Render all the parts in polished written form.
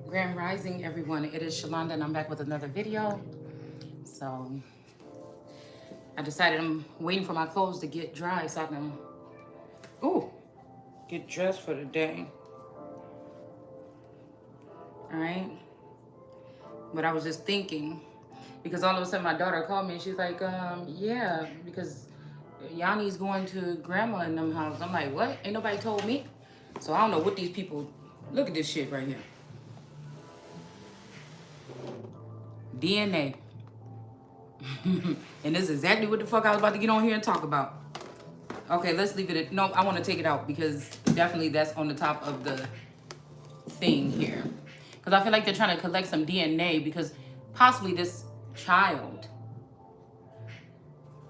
Grand Rising, everyone. It is Shalonda, and I'm back with another video. So I decided I'm waiting for my clothes to get dry so I can, get dressed for the day. All right. But I was just thinking, because all of a sudden my daughter called me and she's like, yeah, because Yanni's going to grandma in them house. I'm like, what? Ain't nobody told me. So I don't know what these people, look at this shit right here. DNA. And this is exactly what the fuck I was about to get on here and talk about. Okay, let's leave it at, no, I want to take it out because definitely that's on the top of the thing here. Because I feel like they're trying to collect some DNA because possibly this child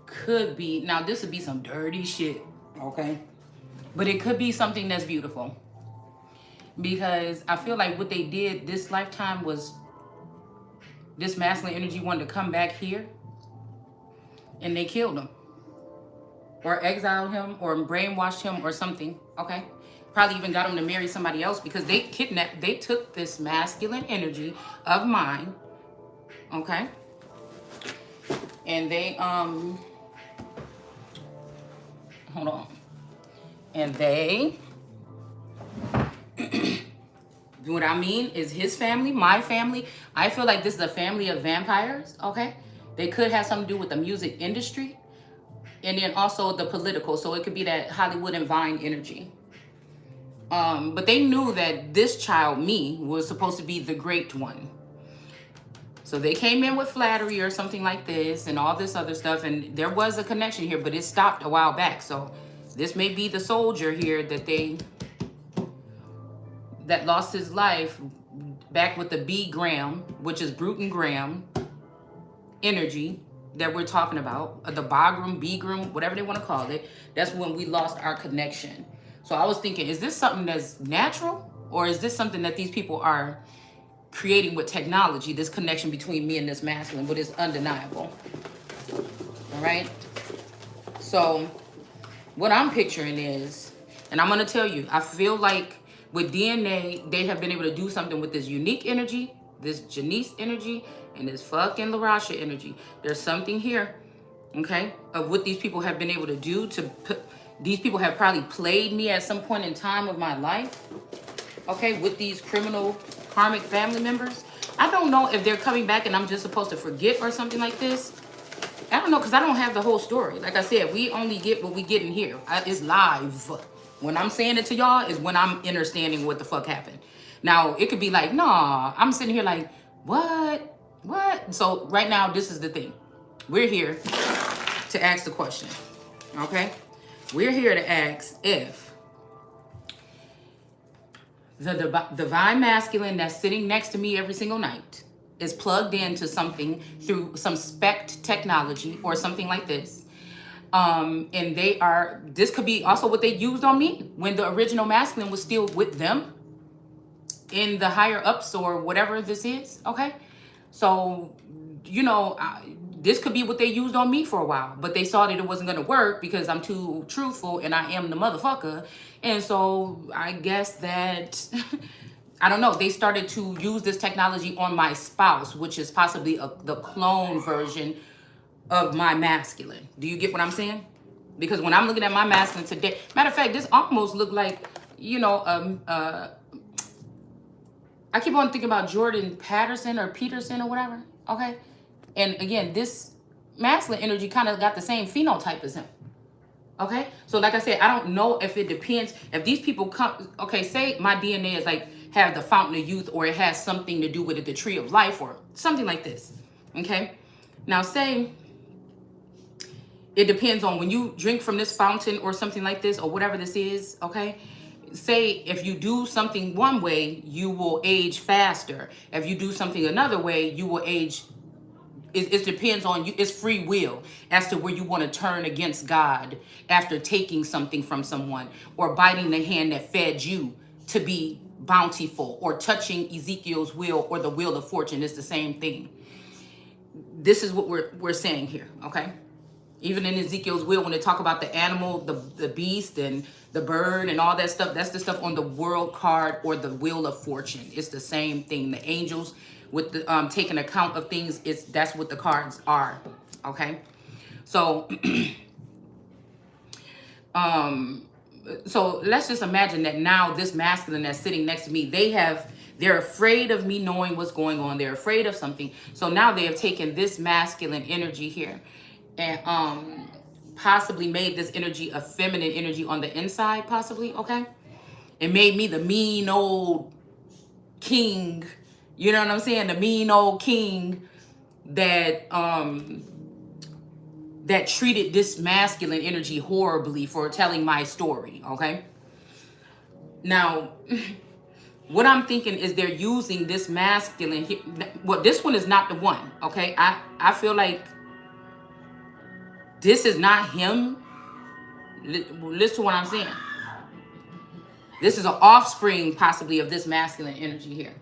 could be, now this would be some dirty shit, okay? But it could be something that's beautiful. Because I feel like what they did this lifetime was this masculine energy wanted to come back here and they killed him. Or exiled him or brainwashed him or something, okay? Probably even got him to marry somebody else because they kidnapped, they took this masculine energy of mine, okay? And they, hold on. And they, what I mean is his family, my family. I feel like this is a family of vampires, okay? They could have something to do with the music industry and then also the political. So it could be that Hollywood and Vine energy. But they knew that this child, me, was supposed to be the great one. So they came in with flattery or something like this and all this other stuff. And there was a connection here, but it stopped a while back. So this may be the soldier here that lost his life back with the B gram, which is Bruton Graham energy that we're talking about, the Bagram, B-gram, whatever they want to call it. That's when we lost our connection. So I was thinking, is this something that's natural or is this something that these people are creating with technology, this connection between me and this masculine, but it's undeniable. All right. So what I'm picturing is, and I'm going to tell you, I feel like with DNA, they have been able to do something with this unique energy, this Janice energy, and this fucking LaRasha energy. There's something here, okay, of what these people have been able to do to put, these people have probably played me at some point in time of my life, okay, with these criminal karmic family members. I don't know if they're coming back and I'm just supposed to forget or something like this. I don't know, because I don't have the whole story. Like I said, we only get what we get in here. It's live. When I'm saying it to y'all is when I'm understanding what the fuck happened. Now, it could be like, nah, I'm sitting here like, what? What? So right now, this is the thing. We're here to ask the question, okay? We're here to ask if the divine masculine that's sitting next to me every single night is plugged into something through some SPECT technology or something like this. And they are, this could be also what they used on me when the original masculine was still with them in the higher ups or whatever this is, okay? So, you know, this could be what they used on me for a while, but they saw that it wasn't going to work because I'm too truthful and I am the motherfucker. And so I guess that, I don't know, they started to use this technology on my spouse, which is possibly the clone version of my masculine. Do you get what I'm saying? Because when I'm looking at my masculine today, matter of fact, this almost looked like, you know, I keep on thinking about Jordan Patterson or Peterson or whatever, okay? And again, this masculine energy kind of got the same phenotype as him, okay? So like I said, I don't know if it depends. If these people come, okay, say my DNA is like, have the fountain of youth or it has something to do with it, the tree of life or something like this, okay? Now say, it depends on when you drink from this fountain or something like this or whatever this is, okay? Say if you do something one way, you will age faster. If you do something another way, you will age. It depends on you. It's free will as to where you want to turn against God after taking something from someone or biting the hand that fed you to be bountiful or touching Ezekiel's will or the wheel of fortune. It's the same thing. This is what we're saying here, okay? Even in Ezekiel's will, when they talk about the animal, the beast, and the bird and all that stuff, that's the stuff on the world card or the wheel of fortune. It's the same thing. The angels with the taking account of things, that's what the cards are. Okay, so so let's just imagine that now this masculine that's sitting next to me, they're afraid of me knowing what's going on. They're afraid of something. So now they have taken this masculine energy here and possibly made this energy a feminine energy on the inside, possibly, okay? It made me the mean old king, you know what I'm saying? The mean old king that that treated this masculine energy horribly for telling my story, okay? Now, what I'm thinking is they're using this masculine, well, this one is not the one, okay? I feel like this is not him. Listen to what I'm saying. This is an offspring, possibly, of this masculine energy here.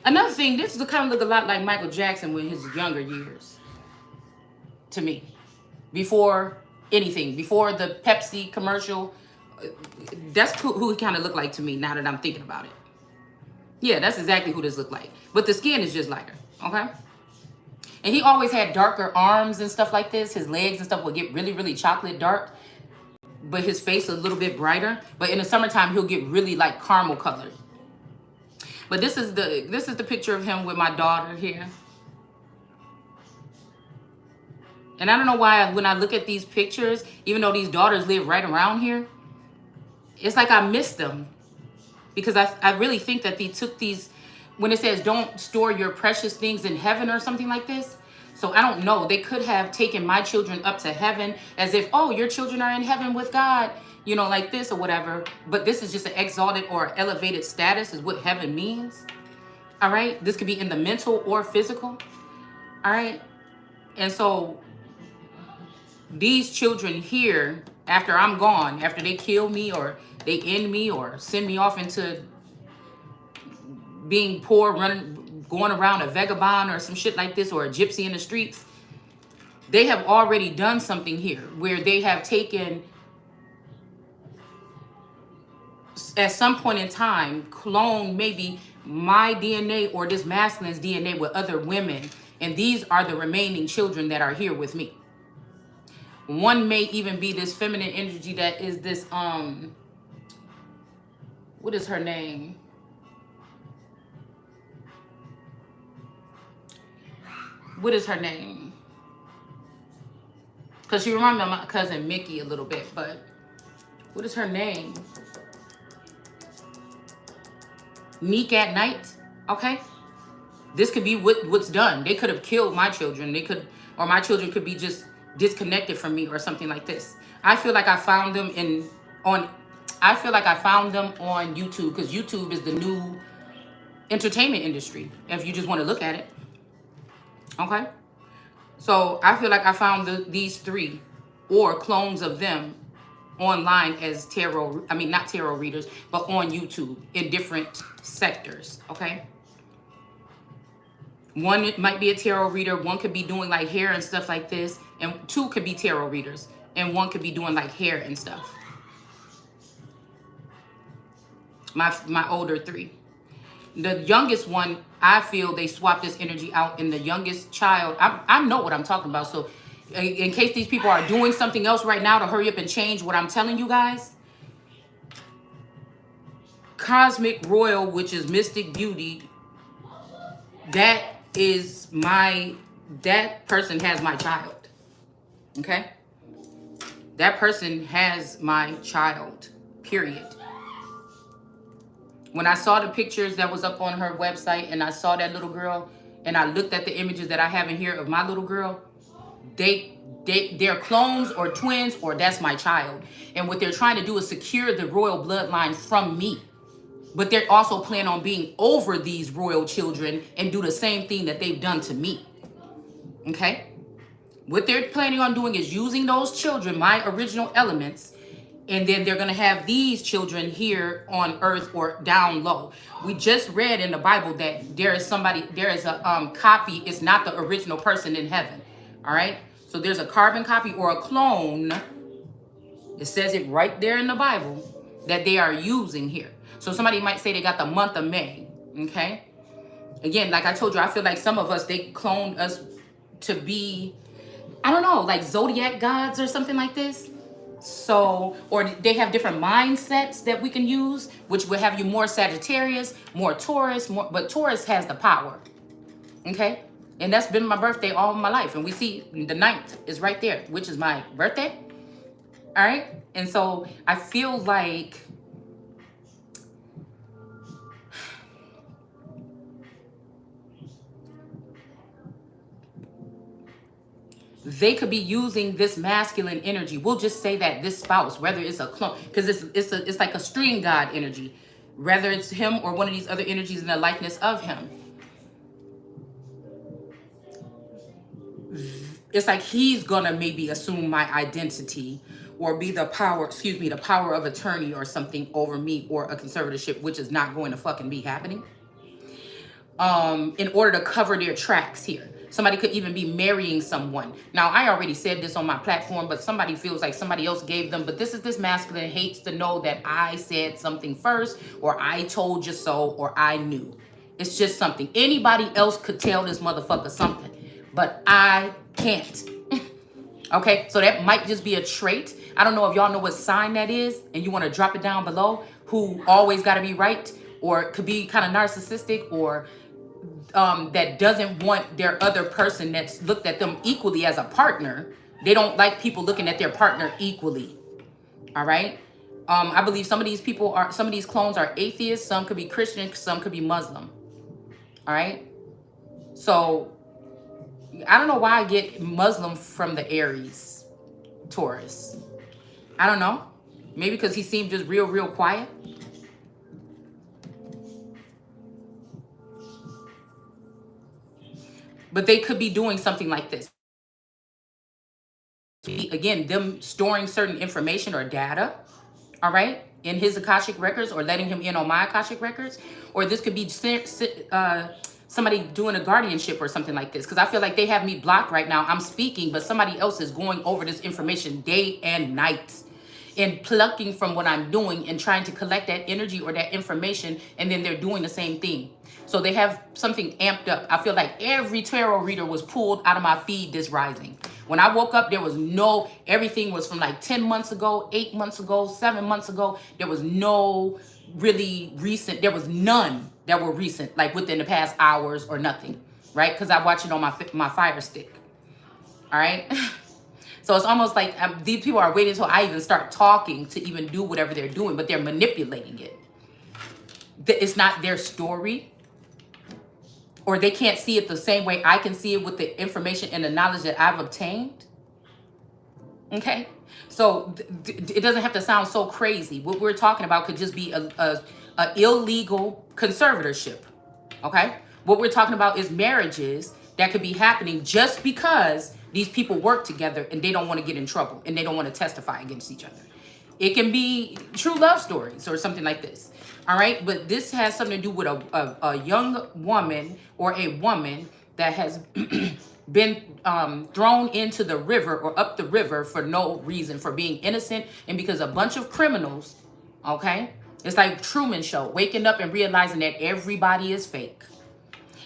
Another thing, this kind of look a lot like Michael Jackson in his younger years, to me. Before anything, before the Pepsi commercial, that's who he kind of looked like to me, now that I'm thinking about it. Yeah, that's exactly who this looked like. But the skin is just lighter, okay? And he always had darker arms and stuff like this. His legs and stuff would get really, really chocolate dark, but his face a little bit brighter. But in the summertime, he'll get really like caramel colored. But this is the picture of him with my daughter here. And I don't know why when I look at these pictures, even though these daughters live right around here, it's like I miss them. Because I really think that they took these, when it says don't store your precious things in heaven or something like this. So I don't know. They could have taken my children up to heaven as if, oh, your children are in heaven with God, you know, like this or whatever. But this is just an exalted or elevated status is what heaven means. All right. This could be in the mental or physical. All right. And so these children here, after I'm gone, after they kill me or they end me or send me off into being poor, going around a vagabond or some shit like this, or a gypsy in the streets, they have already done something here where they have taken, at some point in time, cloned maybe my DNA or this masculine's DNA with other women. And these are the remaining children that are here with me. One may even be this feminine energy that is this, what is her name? What is her name? Because she reminds me of my cousin Mickey a little bit, but what is her name? Neek at Night, okay? This could be what's done. They could have killed my children. They could, or my children could be just disconnected from me or something like this. I feel like I found them on YouTube, because YouTube is the new entertainment industry, if you just want to look at it. Okay? So I feel like I found these three or clones of them online as tarot, I mean, not tarot readers, but on YouTube in different sectors, okay? One might be a tarot reader, one could be doing like hair and stuff like this, and two could be tarot readers, and one could be doing like hair and stuff. My older three. The youngest one, I feel they swapped this energy out, and the youngest child, I know what I'm talking about. So in case these people are doing something else right now to hurry up and change what I'm telling you guys, Cosmic Royal, which is Mystic Beauty, that person has my child. Okay? That person has my child, period. When I saw the pictures that was up on her website and I saw that little girl and I looked at the images that I have in here of my little girl, they're clones or twins, or that's my child. And what they're trying to do is secure the royal bloodline from me. But they're also planning on being over these royal children and do the same thing that they've done to me. Okay? What they're planning on doing is using those children, my original elements, and then they're going to have these children here on earth or down low. We just read in the Bible that there is a copy. It's not the original person in heaven. All right. So there's a carbon copy or a clone. It says it right there in the Bible that they are using here. So somebody might say they got the month of May, okay? Again, like I told you, I feel like some of us, they cloned us to be, I don't know, like zodiac gods or something like this. So, or they have different mindsets that we can use, which will have you more Sagittarius, more Taurus, but Taurus has the power, okay? And that's been my birthday all my life. And we see the 9th is right there, which is my birthday. All right. And so I feel like they could be using this masculine energy. We'll just say that this spouse, whether it's a clone, because it's like a string god energy, whether it's him or one of these other energies in the likeness of him. It's like he's gonna maybe assume my identity or be the power, the power of attorney or something over me, or a conservatorship, which is not going to fucking be happening. In order to cover their tracks here. Somebody could even be marrying someone. Now, I already said this on my platform, but somebody feels like somebody else gave them, but this masculine hates to know that I said something first, or I told you so, or I knew. It's just something. Anybody else could tell this motherfucker something, but I can't. Okay, so that might just be a trait. I don't know if y'all know what sign that is, and you want to drop it down below, who always got to be right, or it could be kind of narcissistic, or that doesn't want their other person that's looked at them equally as a partner. They don't like people looking at their partner equally. All right. I believe some of these clones are atheists. Some could be Christian. Some could be Muslim. All right. So I don't know why I get Muslim from the Aries Taurus. I don't know. Maybe because he seemed just real quiet. But they could be doing something like this. Again, them storing certain information or data, all right, in his Akashic records, or letting him in on my Akashic records. Or this could be somebody doing a guardianship or something like this. Because I feel like they have me blocked right now. I'm speaking, but somebody else is going over this information day and night, and plucking from what I'm doing and trying to collect that energy or that information, and then they're doing the same thing. So they have something amped up. I feel like every tarot reader was pulled out of my feed this rising. When I woke up, there was everything was from like 10 months ago, 8 months ago, 7 months ago. There was no really recent, there was none that were recent, like within the past hours or nothing, right? Because I watch it on my Fire Stick, all right? So it's almost like these people are waiting until I even start talking to even do whatever they're doing, but they're manipulating it. It's not their story, or they can't see it the same way I can see it with the information and the knowledge that I've obtained. Okay? So it doesn't have to sound so crazy. What we're talking about could just be a illegal conservatorship. Okay? What we're talking about is marriages that could be happening just because these people work together and they don't want to get in trouble and they don't want to testify against each other. It can be true love stories or something like this. All right? But this has something to do with a young woman or a woman that has been thrown into the river or up the river for no reason, for being innocent, and because a bunch of criminals, okay? It's like Truman Show, waking up and realizing that everybody is fake.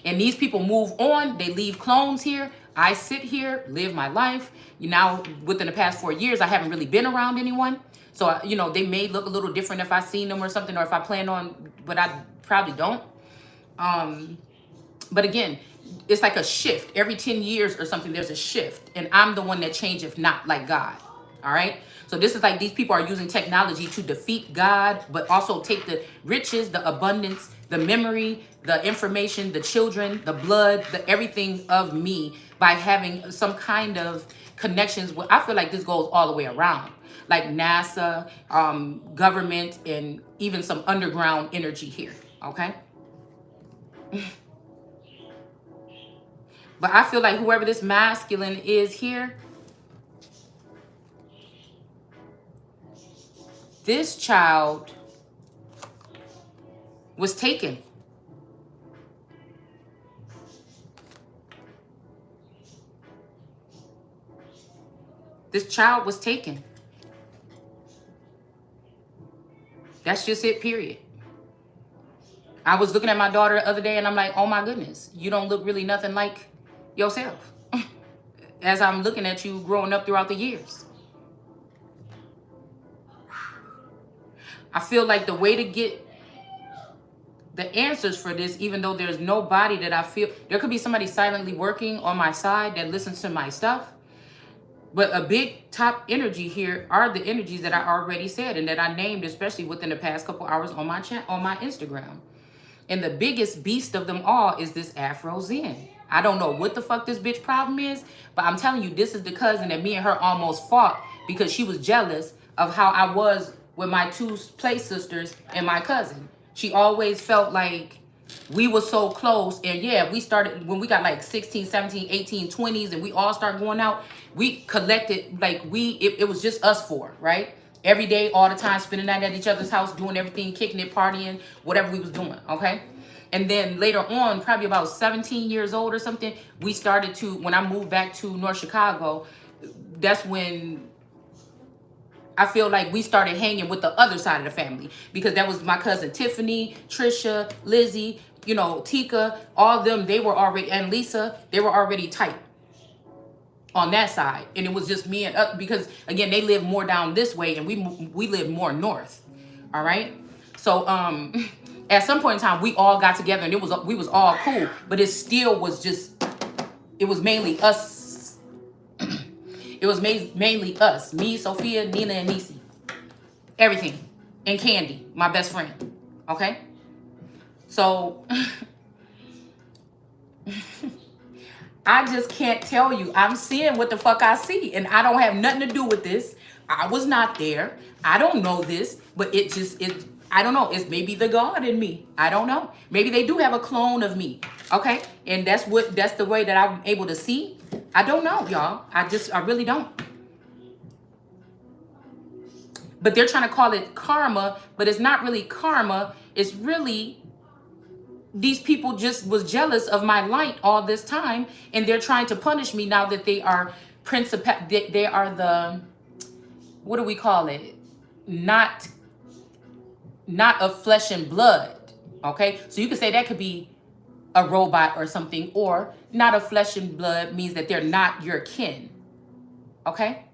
And these people move on. They leave clones here. I sit here, live my life. Now, within the past 4 years, I haven't really been around anyone. So, they may look a little different if I seen them or something, or if I plan on, but I probably don't. But again, it's like a shift. Every 10 years or something, there's a shift. And I'm the one that changeth not, like God. All right? So this is like these people are using technology to defeat God, but also take the riches, the abundance, the memory, the information, the children, the blood, the everything of me by having some kind of connections with, I feel like this goes all the way around. Like NASA, government, and even some underground energy here. Okay? But I feel like whoever this masculine is here, this child was taken. This child was taken. That's just it, period. I was looking at my daughter the other day and I'm like, oh my goodness, you don't look really nothing like yourself. As I'm looking at you growing up throughout the years. I feel like the way to get the answers for this, even though there's nobody that I feel, there could be somebody silently working on my side that listens to my stuff. But a big top energy here are the energies that I already said and that I named, especially within the past couple hours on my on my Instagram. And the biggest beast of them all is this Afro Zen. I don't know what the fuck this bitch problem is, but I'm telling you, this is the cousin that me and her almost fought because she was jealous of how I was with my two play sisters and my cousin. She always felt like we were so close. And yeah, we started when we got like 16, 17, 18, 20s and we all started going out. We collected, like it was just us four, right? Every day, all the time, spending that at each other's house, doing everything, kicking it, partying, whatever we was doing, okay? And then later on, probably about 17 years old or something, we started to, when I moved back to North Chicago, that's when I feel like we started hanging with the other side of the family, because that was my cousin Tiffany, Trisha, Lizzie, you know, Tika, all of them, they were already, and Lisa, they were already tight on that side. And it was just me and because again, they live more down this way and we live more north. All right. So at some point in time, we all got together and we was all cool, but it still was just, it was mainly us. It was mainly us, me, Sophia, Nina, and Nisi. Everything. And Candy, my best friend. Okay? So I just can't tell you. I'm seeing what the fuck I see. And I don't have nothing to do with this. I was not there. I don't know this. But I don't know. It's maybe the God in me. I don't know. Maybe they do have a clone of me. Okay? And that's the way that I'm able to see. I don't know, y'all. I really don't. But they're trying to call it karma. But it's not really karma. It's really... these people just was jealous of my light all this time, and they're trying to punish me now that they are they are the, what do we call it? Not of flesh and blood. Okay, so you could say that could be a robot or something, or not of flesh and blood means that they're not your kin. Okay.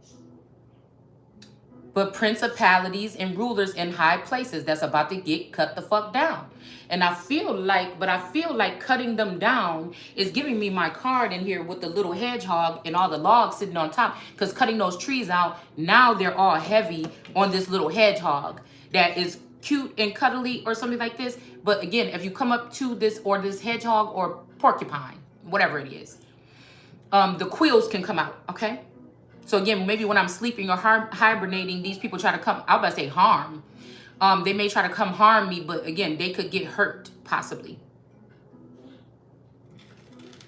But principalities and rulers in high places that's about to get cut the fuck down. And I feel like cutting them down is giving me my card in here with the little hedgehog and all the logs sitting on top. Because cutting those trees out, now they're all heavy on this little hedgehog that is cute and cuddly or something like this. But again, if you come up to this or this hedgehog or porcupine, whatever it is, the quills can come out, okay? So again, maybe when I'm sleeping or hibernating, these people try to come, I was about to say harm. They may try to come harm me, but again, they could get hurt, possibly.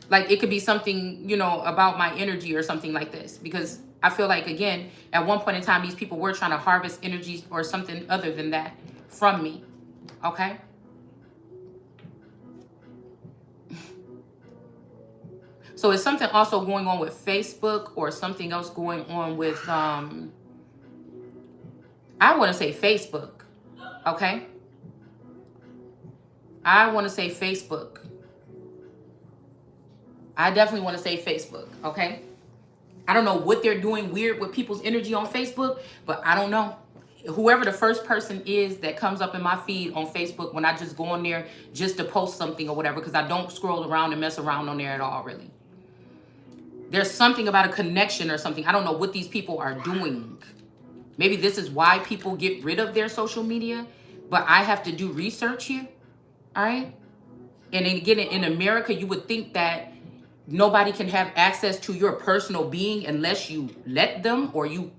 Like it could be something, you know, about my energy or something like this. Because I feel like, again, at one point in time, these people were trying to harvest energy or something other than that from me, okay? So it's something also going on with Facebook or something else going on with, I want to say Facebook, okay? I want to say Facebook. I definitely want to say Facebook, okay? I don't know what they're doing weird with people's energy on Facebook, but I don't know. Whoever the first person is that comes up in my feed on Facebook when I just go on there just to post something or whatever, because I don't scroll around and mess around on there at all, really. There's something about a connection or something. I don't know what these people are doing. Maybe this is why people get rid of their social media, but I have to do research here, all right? And then again, in America, you would think that nobody can have access to your personal being unless you let them or you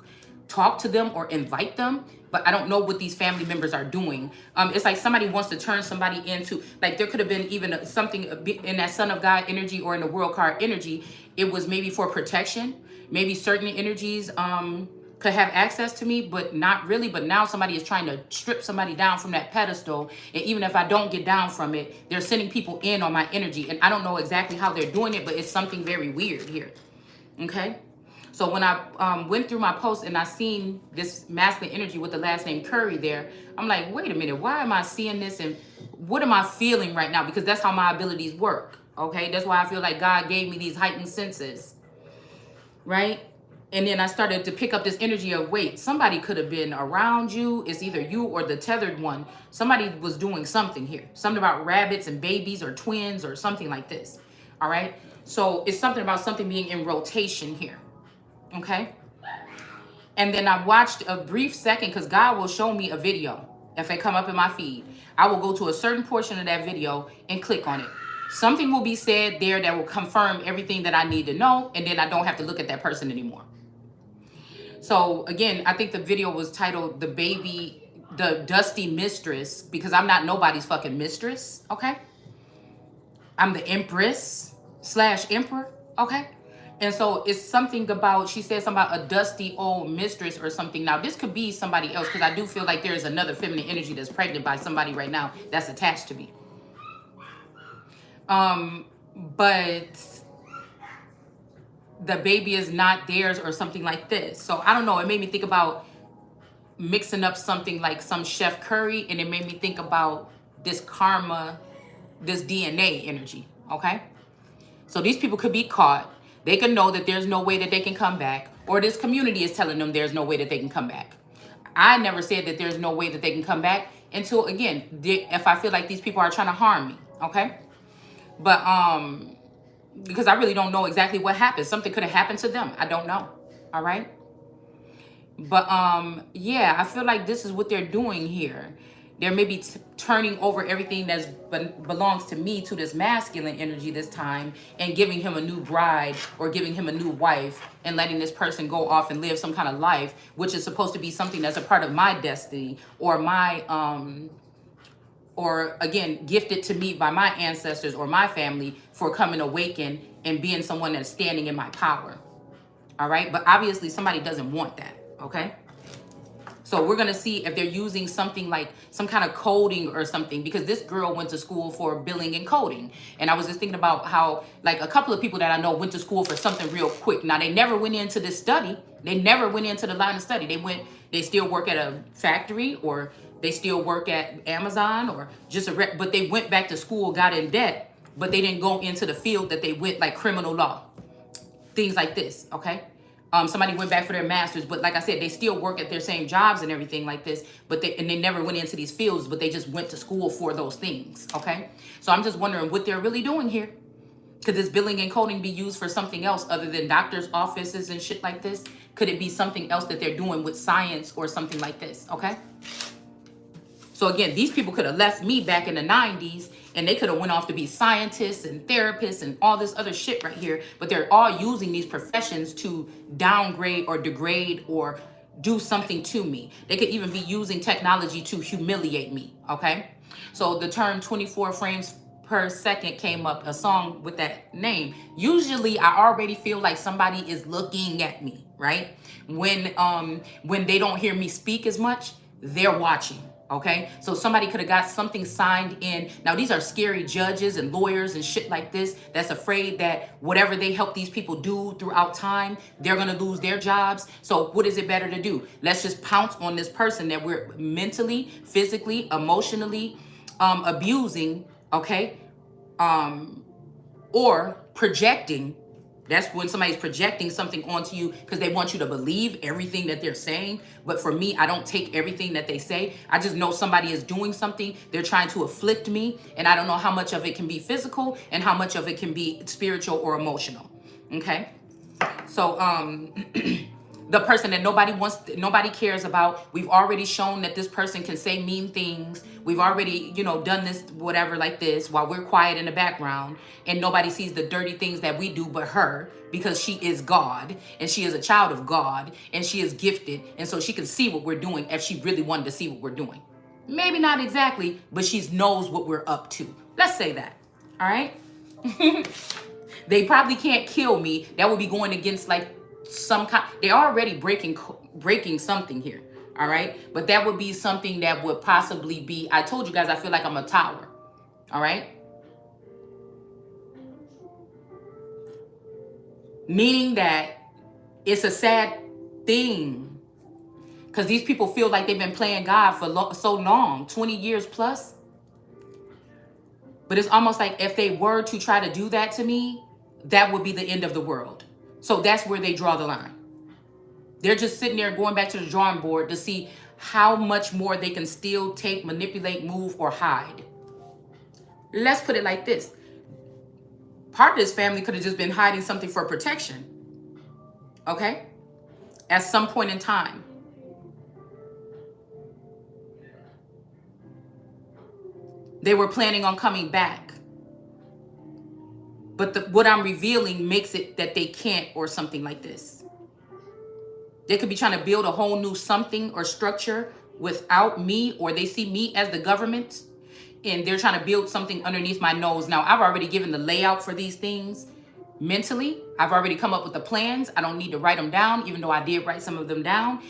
talk to them or invite them. But I don't know what these family members are doing. It's like somebody wants to turn somebody into, like there could have been even something in that Son of God energy or in the World Card energy. It was maybe for protection. Maybe certain energies could have access to me, but not really. But now somebody is trying to strip somebody down from that pedestal. And even if I don't get down from it, they're sending people in on my energy. And I don't know exactly how they're doing it, but it's something very weird here. Okay? So when I went through my post and I seen this masculine energy with the last name Curry there, I'm like, wait a minute, why am I seeing this and what am I feeling right now? Because that's how my abilities work, okay? That's why I feel like God gave me these heightened senses, right? And then I started to pick up this energy of, wait, somebody could have been around you. It's either you or the tethered one. Somebody was doing something here. Something about rabbits and babies or twins or something like this, all right? So it's something about something being in rotation here, okay? And then I watched a brief second because God will show me a video. If it come up in my feed, I will go to a certain portion of that video and click on it. Something will be said there that will confirm everything that I need to know. And then I don't have to look at that person anymore. So again, I think the video was titled the Dusty Mistress, because I'm not nobody's fucking mistress. Okay. I'm the Empress / Emperor. Okay. And so it's something about, she said something about a dusty old mistress or something. Now, this could be somebody else because I do feel like there's another feminine energy that's pregnant by somebody right now that's attached to me. But the baby is not theirs or something like this. So I don't know. It made me think about mixing up something like some Chef Curry, and it made me think about this karma, this DNA energy. Okay. So these people could be caught. They can know that there's no way that they can come back, or this community is telling them there's no way that they can come back. I never said that there's no way that they can come back until, again, if I feel like these people are trying to harm me, okay? But because I really don't know exactly what happened. Something could have happened to them. I don't know. All right? But yeah, I feel like this is what they're doing here. They're maybe turning over everything that belongs to me to this masculine energy this time, and giving him a new bride or giving him a new wife, and letting this person go off and live some kind of life, which is supposed to be something that's a part of my destiny, or my or again, gifted to me by my ancestors or my family for coming awakened and being someone that's standing in my power. All right. But obviously somebody doesn't want that. Okay. So we're going to see if they're using something like some kind of coding or something, because this girl went to school for billing and coding. And I was just thinking about how, like, a couple of people that I know went to school for something real quick. Now, they never went into this study. They never went into the line of study. They still work at a factory, or they still work at Amazon, or just but they went back to school, got in debt, but they didn't go into the field that they went, like criminal law, things like this. Okay. Somebody went back for their masters, but like I said, they still work at their same jobs and everything like this, but they never went into these fields, but they just went to school for those things. Okay. So I'm just wondering what they're really doing here. Could this billing and coding be used for something else other than doctors' offices and shit like this? Could it be something else that they're doing with science or something like this? Okay. So again, these people could have left me back in the 90s, and they could have went off to be scientists and therapists and all this other shit right here. But they're all using these professions to downgrade or degrade or do something to me. They could even be using technology to humiliate me. Okay. So the term 24 frames per second came up, a song with that name. Usually I already feel like somebody is looking at me, right? When they don't hear me speak as much, they're watching. Okay, so somebody could have got something signed in. Now, these are scary judges and lawyers and shit like this that's afraid that whatever they help these people do throughout time, they're going to lose their jobs. So what is it better to do? Let's just pounce on this person that we're mentally, physically, emotionally abusing, okay, or projecting. That's when somebody's projecting something onto you because they want you to believe everything that they're saying. But for me, I don't take everything that they say. I just know somebody is doing something. They're trying to afflict me. And I don't know how much of it can be physical and how much of it can be spiritual or emotional. Okay. So, the person that nobody cares about. We've already shown that this person can say mean things. We've already, done this, whatever, like this, while we're quiet in the background, and nobody sees the dirty things that we do but her, because she is God, and she is a child of God, and she is gifted, and so she can see what we're doing if she really wanted to see what we're doing. Maybe not exactly, but she knows what we're up to. Let's say that. All right? They probably can't kill me. That would be going against like some kind. They're already breaking something here. All right. But that would be something that would possibly be, I told you guys, I feel like I'm a tower. All right. Meaning that It's a sad thing because these people feel like they've been playing God for so long, 20 years plus. But it's almost like if they were to try to do that to me, that would be the end of the world. So that's where they draw the line. They're just sitting there going back to the drawing board to see how much more they can still take, manipulate, move, or hide. Let's put it like this. Part of this family could have just been hiding something for protection. Okay? At some point in time. They were planning on coming back. But what I'm revealing makes it that they can't, or something like this. They could be trying to build a whole new something or structure without me, or they see me as the government and they're trying to build something underneath my nose. Now, I've already given the layout for these things mentally. I've already come up with the plans. I don't need to write them down, even though I did write some of them down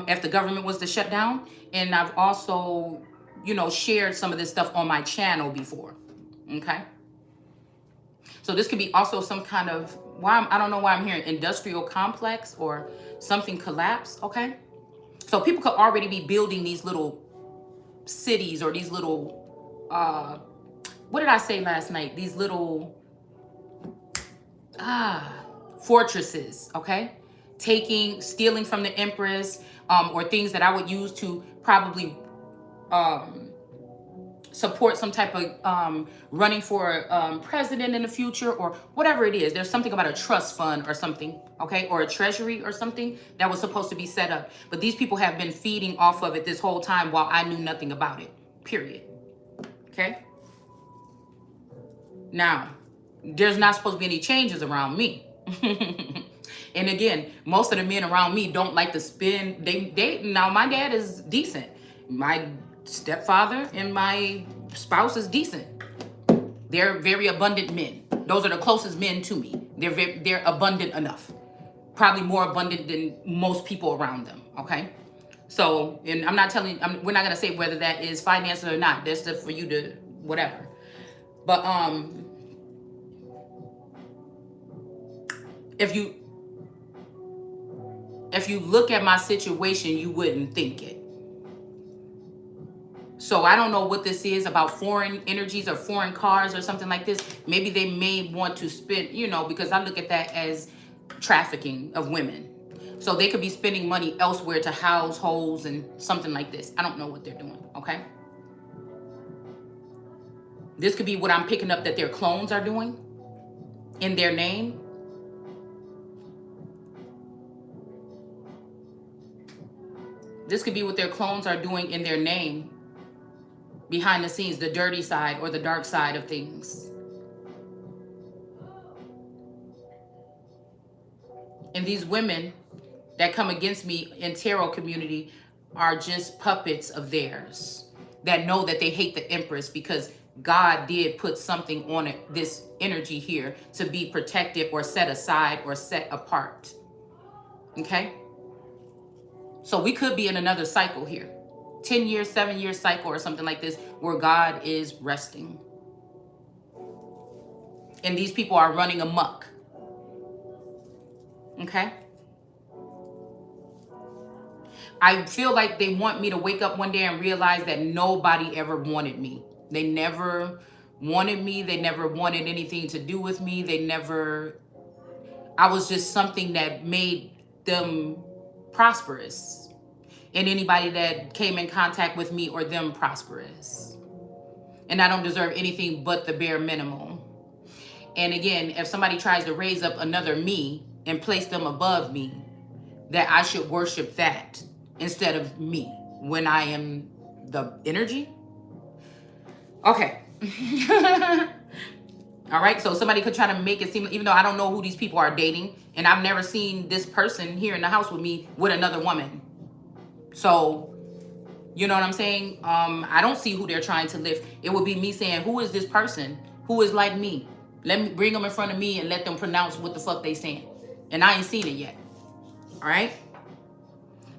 if the government was to shut down. And I've also, shared some of this stuff on my channel before. Okay. So this could be also some kind of, I don't know why I'm hearing industrial complex or something collapse. Okay. So people could already be building these little cities or these little, what did I say last night? These little fortresses, okay? Stealing from the Empress, or things that I would use to probably support some type of running for president in the future, or whatever it is. There's something about a trust fund or something, okay? Or a treasury or something that was supposed to be set up. But these people have been feeding off of it this whole time while I knew nothing about it, period. Okay? Now, there's not supposed to be any changes around me. And again, most of the men around me don't like to spend. Now my dad is decent. My stepfather and my spouse is decent. They're very abundant men. Those are the closest men to me. They're abundant enough. Probably more abundant than most people around them. Okay? So, and I'm not telling, we're not going to say whether that is finances or not. That's just for you to, whatever. But, if you look at my situation, you wouldn't think it. So I don't know what this is about foreign energies or foreign cars or something like this. Maybe they may want to spend, because I look at that as trafficking of women. So they could be spending money elsewhere to house holes and something like this. I don't know what they're doing, okay? This could be what I'm picking up that their clones are doing in their name. This could be what their clones are doing in their name, behind the scenes, the dirty side or the dark side of things. And these women that come against me in tarot community are just puppets of theirs that know that they hate the Empress because God did put something on it, this energy here, to be protected or set aside or set apart. Okay? So we could be in another cycle here. 10 years, 7-year cycle or something like this where God is resting. And these people are running amok. Okay? I feel like they want me to wake up one day and realize that nobody ever wanted me. They never wanted me. They never wanted anything to do with me. I was just something that made them prosperous. And anybody that came in contact with me or them prosperous. And I don't deserve anything but the bare minimum. And again, if somebody tries to raise up another me and place them above me, that I should worship that instead of me when I am the energy. Okay. All right. So somebody could try to make it seem, even though I don't know who these people are dating, and I've never seen this person here in the house with me with another woman. So, you know what I'm saying? I don't see who they're trying to lift. It would be me saying, who is this person who is like me? Let me bring them in front of me and let them pronounce what the fuck they saying. And I ain't seen it yet. All right.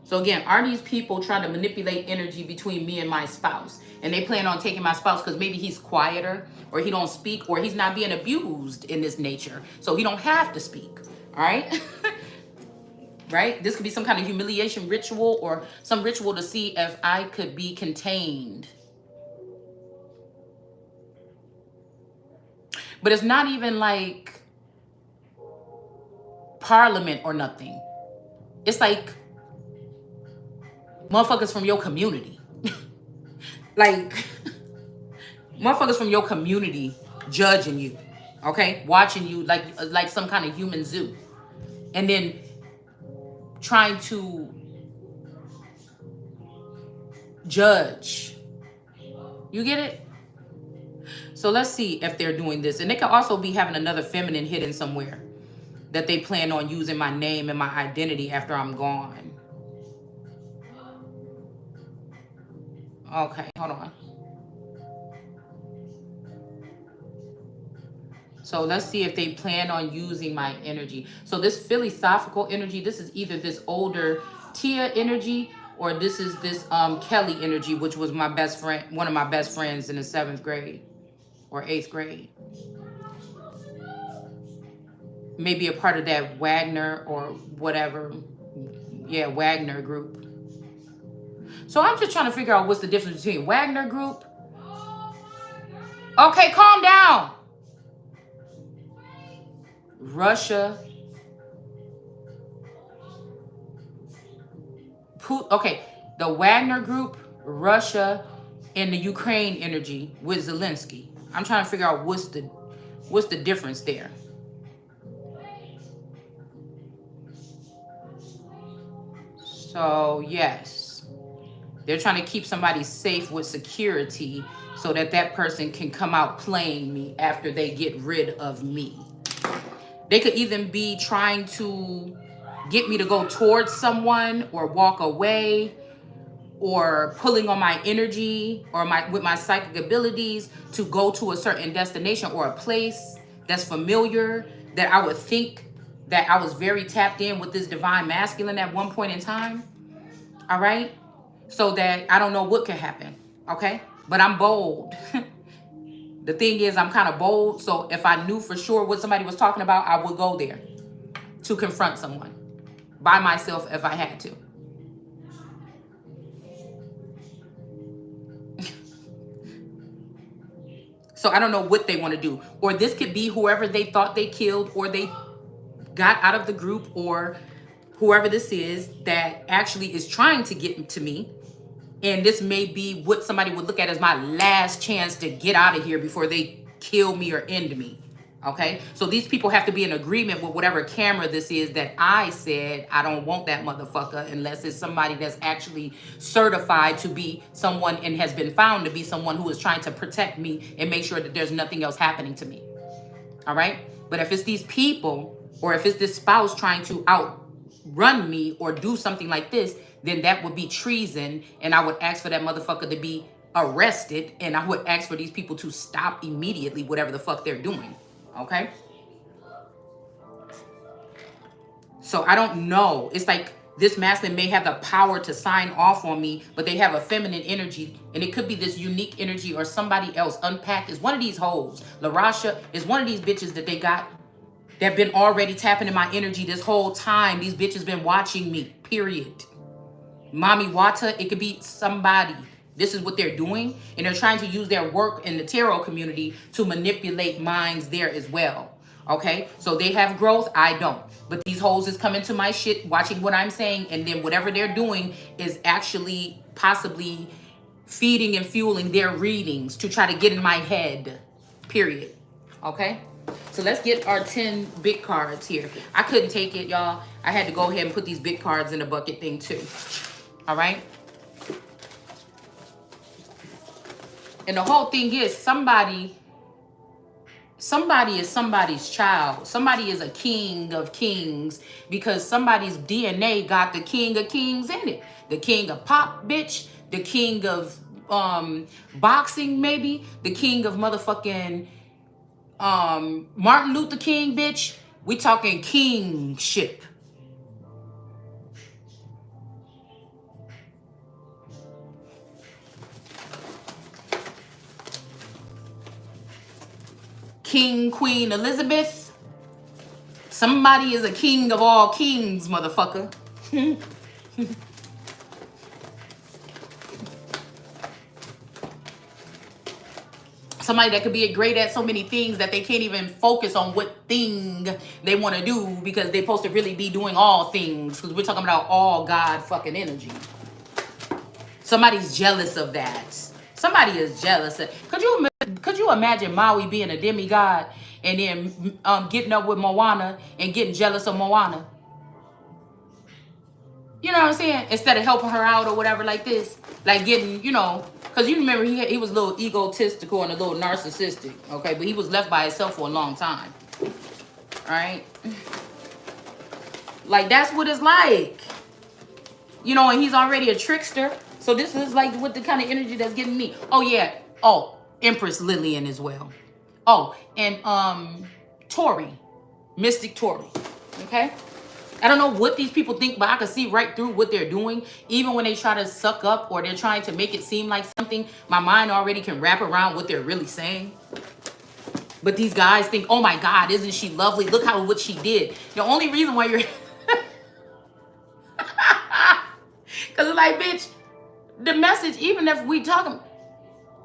So again, are these people trying to manipulate energy between me and my spouse? And they plan on taking my spouse because maybe he's quieter or he don't speak or he's not being abused in this nature. So he don't have to speak. All right. right? This could be some kind of humiliation ritual or some ritual to see if I could be contained. But it's not even like parliament or nothing. It's like motherfuckers from your community. Like motherfuckers from your community judging you, okay? Watching you like some kind of human zoo. And then trying to judge. You get it? So let's see if they're doing this. And they could also be having another feminine hidden somewhere that they plan on using my name and my identity after I'm gone. Okay, hold on. So let's see if they plan on using my energy. So this philosophical energy, this is either this older Tia energy or this is this Kelly energy, which was my best friend, one of my best friends in the 7th grade or 8th grade. Maybe a part of that Wagner or whatever. Yeah, Wagner group. So I'm just trying to figure out what's the difference between Wagner group. Okay, calm down. Russia. Okay, the Wagner group, Russia, and the Ukraine energy with Zelensky. I'm trying to figure out what's the difference there. So yes, they're trying to keep somebody safe with security so that that person can come out playing me after they get rid of me. They could even be trying to get me to go towards someone or walk away, or pulling on my energy or with my psychic abilities to go to a certain destination or a place that's familiar, that I would think that I was very tapped in with this divine masculine at one point in time. All right. So that I don't know what could happen. Okay. But I'm bold. The thing is, I'm kind of bold. So if I knew for sure what somebody was talking about, I would go there to confront someone by myself if I had to. So I don't know what they want to do. Or this could be whoever they thought they killed or they got out of the group, or whoever this is that actually is trying to get to me. And this may be what somebody would look at as my last chance to get out of here before they kill me or end me. Okay, so these people have to be in agreement with whatever camera this is that I said I don't want that motherfucker unless it's somebody that's actually certified to be someone and has been found to be someone who is trying to protect me and make sure that there's nothing else happening to me. All right, but if it's these people or if it's this spouse trying to outrun me or do something like this, then that would be treason, and I would ask for that motherfucker to be arrested, and I would ask for these people to stop immediately whatever the fuck they're doing. Okay, so I don't know. It's like this masculine may have the power to sign off on me, but they have a feminine energy, and it could be this unique energy or somebody else. Unpacked is one of these hoes. LaRasha is one of these bitches that they got that been already tapping in my energy this whole time. These bitches been watching me, period. Mommy Wata, it could be somebody. This is what they're doing, and they're trying to use their work in the tarot community to manipulate minds there as well. Okay, so they have growth, I don't. But these hoes is coming to my shit, watching what I'm saying, and then whatever they're doing is actually possibly feeding and fueling their readings to try to get in my head, period. Okay, so let's get our 10 big cards here. I couldn't take it, y'all. I had to go ahead and put these big cards in the bucket thing too. All right. And the whole thing is somebody is somebody's child. Somebody is a king of kings because somebody's DNA got the king of kings in it. The king of pop, bitch. The king of boxing, maybe. The king of motherfucking Martin Luther King, bitch. We talking kingship. King, Queen Elizabeth, Somebody is a king of all kings, motherfucker. Somebody that could be great at so many things that they can't even focus on what thing they want to do because they're supposed to really be doing all things, because we're talking about all God fucking energy. Somebody's jealous of that. Somebody is jealous. Could you imagine Maui being a demigod and then getting up with Moana and getting jealous of Moana? You know what I'm saying? Instead of helping her out or whatever like this. Like getting, you know, because you remember he was a little egotistical and a little narcissistic, okay? But he was left by himself for a long time. All right? Like, that's what it's like. You know, and he's already a trickster. So this is like what the kind of energy that's getting me. Oh, yeah. Oh, Empress Lillian as well. Oh, and Tori. Mystic Tori. Okay? I don't know what these people think, but I can see right through what they're doing. Even when they try to suck up or they're trying to make it seem like something, my mind already can wrap around what they're really saying. But these guys think, oh my God, isn't she lovely? Look what she did. The only reason why you're... Because it's like, bitch, the message, even when we're talking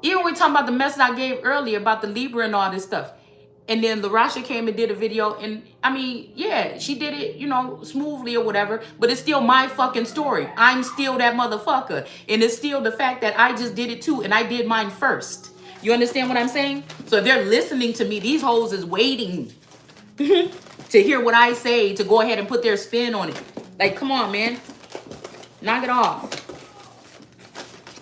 about the message I gave earlier about the Libra and all this stuff. And then LaRasha came and did a video. And I mean, yeah, she did it, you know, smoothly or whatever. But it's still my fucking story. I'm still that motherfucker. And it's still the fact that I just did it too. And I did mine first. You understand what I'm saying? So if they're listening to me, these hoes is waiting to hear what I say, to go ahead and put their spin on it. Like, come on, man. Knock it off.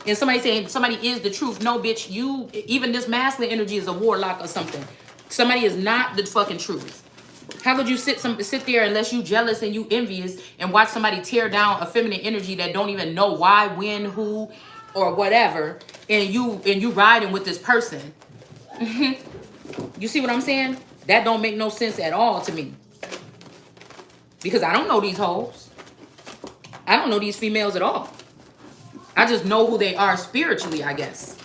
And somebody saying somebody is the truth. No, bitch, you, even this masculine energy is a warlock or something. Somebody is not the fucking truth. How could you sit there unless you jealous and you envious and watch somebody tear down a feminine energy that don't even know why, when, who, or whatever, and you riding with this person? You see what I'm saying? That don't make no sense at all to me. Because I don't know these hoes. I don't know these females at all. I just know who they are spiritually, I guess.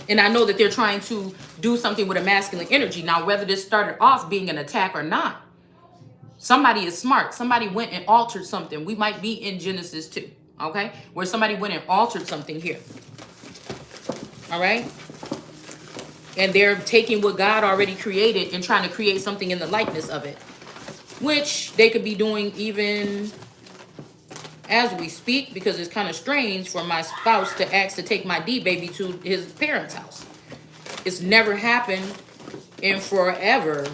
And I know that they're trying to do something with a masculine energy. Now, whether this started off being an attack or not, somebody is smart. Somebody went and altered something. We might be in Genesis too, okay? Where somebody went and altered something here. All right? And they're taking what God already created and trying to create something in the likeness of it. Which they could be doing even as we speak, because it's kind of strange for my spouse to ask to take my D baby to his parents' house. It's never happened in forever.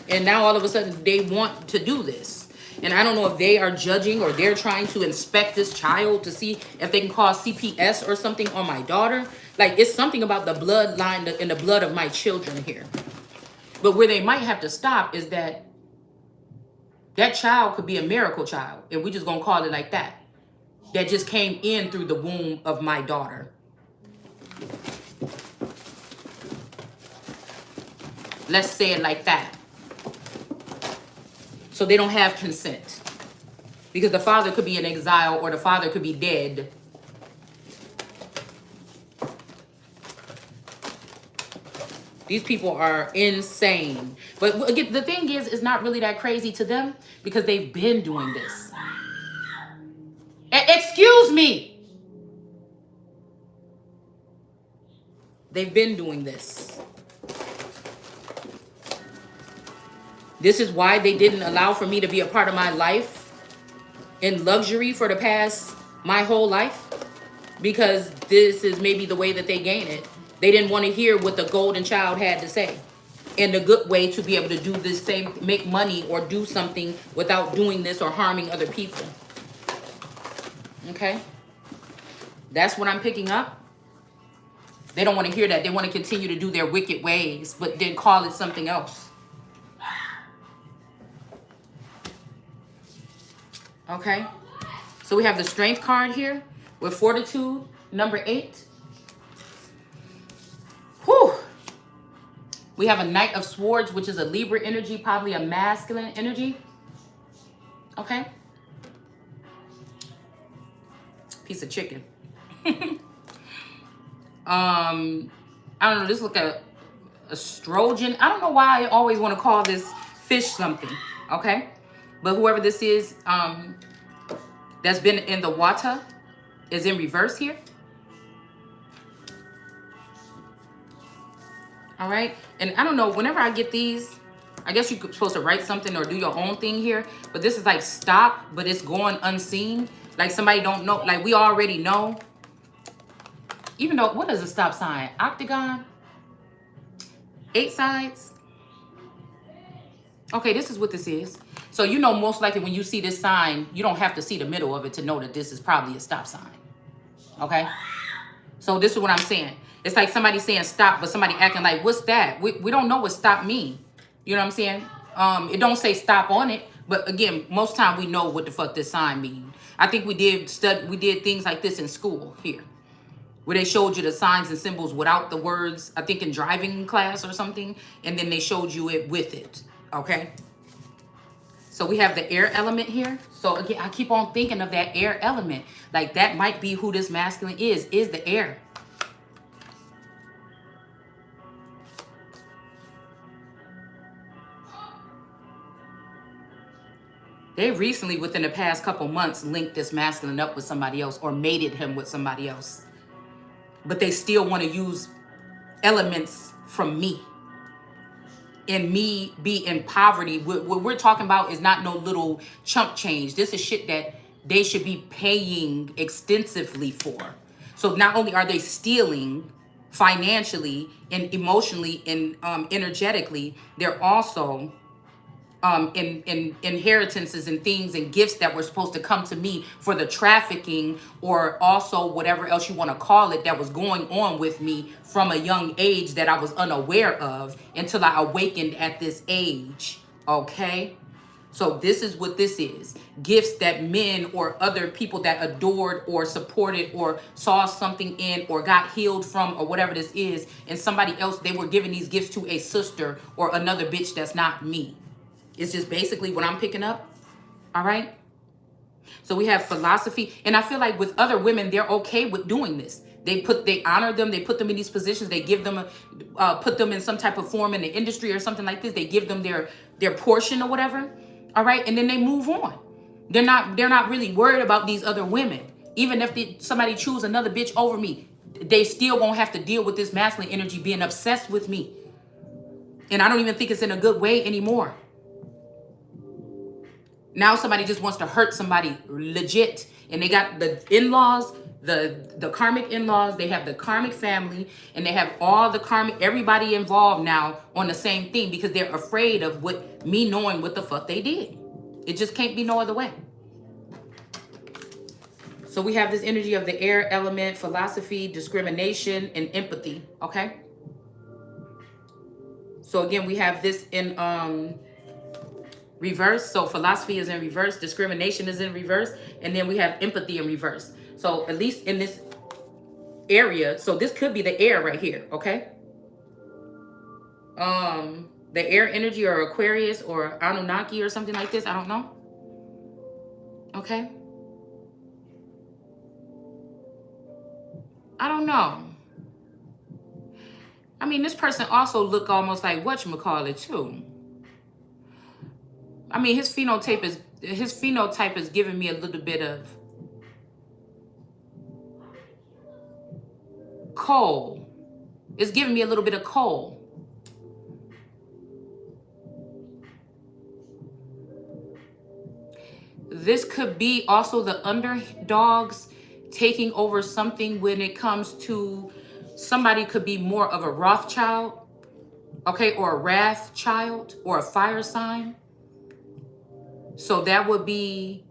And now all of a sudden they want to do this. And I don't know if they are judging or they're trying to inspect this child to see if they can cause CPS or something on my daughter. Like, it's something about the bloodline in the blood of my children here. But where they might have to stop is that child could be a miracle child. And we just gonna call it like that. That just came in through the womb of my daughter. Let's say it like that. So they don't have consent. Because the father could be in exile or the father could be dead. These people are insane. But again, the thing is, it's not really that crazy to them because they've been doing this. Excuse me. They've been doing this. This is why they didn't allow for me to be a part of my life in luxury for the past, my whole life. Because this is maybe the way that they gain it. They didn't want to hear what the golden child had to say. And the good way to be able to do this same, make money or do something without doing this or harming other people. Okay? That's what I'm picking up. They don't want to hear that. They want to continue to do their wicked ways, but then call it something else. Okay? So we have the Strength card here with Fortitude, number 8. Whew. We have a Knight of Swords, which is a Libra energy, probably a masculine energy. Okay? Piece of chicken. I don't know, this look like estrogen. I don't know why I always want to call this fish something, okay? But whoever this is, that's been in the water is in reverse here. All right. And I don't know, whenever I get these, I guess you're supposed to write something or do your own thing here. But this is like stop, but it's going unseen. Like somebody don't know. Like we already know. Even though, what is a stop sign? Octagon? 8 sides? Okay, this is what this is. So you know most likely when you see this sign, you don't have to see the middle of it to know that this is probably a stop sign. Okay? So this is what I'm saying. It's like somebody saying stop, but somebody acting like, what's that? We don't know what stop mean. You know what I'm saying? It don't say stop on it. But again, most time we know what the fuck this sign mean. I think we did things like this in school here, where they showed you the signs and symbols without the words, I think in driving class or something, and then they showed you it with it, okay? So we have the air element here. So again, I keep on thinking of that air element. Like that might be who this masculine is the air. They recently, within the past couple months, linked this masculine up with somebody else or mated him with somebody else. But they still want to use elements from me. And me be in poverty. What we're talking about is not no little chump change. This is shit that they should be paying extensively for. So not only are they stealing financially and emotionally and energetically, they're also in inheritances and things and gifts that were supposed to come to me for the trafficking or also whatever else you want to call it that was going on with me from a young age that I was unaware of until I awakened at this age. Okay? So this is what this is. Gifts that men or other people that adored or supported or saw something in or got healed from or whatever this is, and somebody else, they were giving these gifts to a sister or another bitch that's not me. It's just basically what I'm picking up. All right. So we have philosophy. And I feel like with other women, they're okay with doing this. They honor them. They put them in these positions. They give them, put them in some type of form in the industry or something like this. They give them their portion or whatever. All right. And then they move on. They're not really worried about these other women. Even if somebody choose another bitch over me, they still won't have to deal with this masculine energy being obsessed with me. And I don't even think it's in a good way anymore. Now somebody just wants to hurt somebody legit. And they got the in-laws, the karmic in-laws, they have the karmic family, and they have all the karmic, everybody involved now on the same thing because they're afraid of me knowing what the fuck they did. It just can't be no other way. So we have this energy of the air element, philosophy, discrimination, and empathy, okay? So again, we have this in reverse. So philosophy is in reverse, discrimination is in reverse, and then we have empathy in reverse. So at least in this area, so this could be the air right here, okay? The air energy or Aquarius or Anunnaki or something like this, I don't know. Okay? I don't know. I mean, this person also look almost like whatchamacallit too. I mean, his phenotype is giving me a little bit of coal. It's giving me a little bit of coal. This could be also the underdogs taking over something when it comes to somebody could be more of a Rothschild, okay, or a Wrath child or a fire sign. So that would be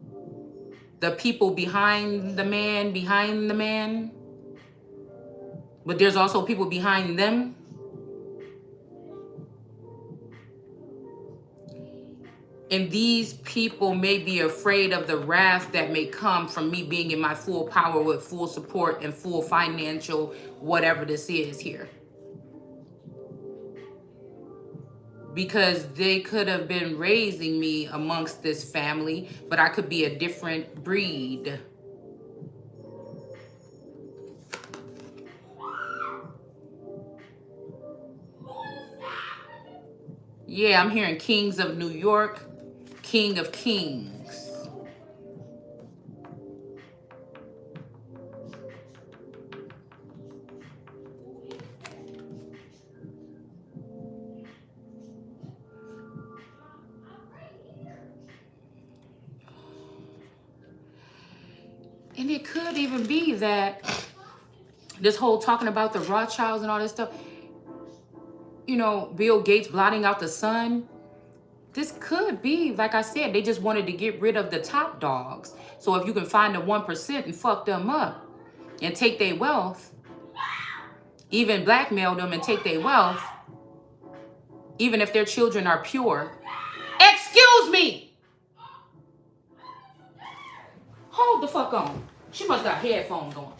the people behind the man. But there's also people behind them. And these people may be afraid of the wrath that may come from me being in my full power with full support and full financial, whatever this is here. Because they could have been raising me amongst this family, but I could be a different breed. Yeah, I'm hearing Kings of New York, King of Kings. And it could even be that this whole talking about the Rothschilds and all this stuff, you know, Bill Gates blotting out the sun. This could be, like I said, they just wanted to get rid of the top dogs. So if you can find the 1% and fuck them up and take their wealth, even blackmail them and take their wealth, even if their children are pure. Excuse me! Hold the fuck on. She must got headphones on.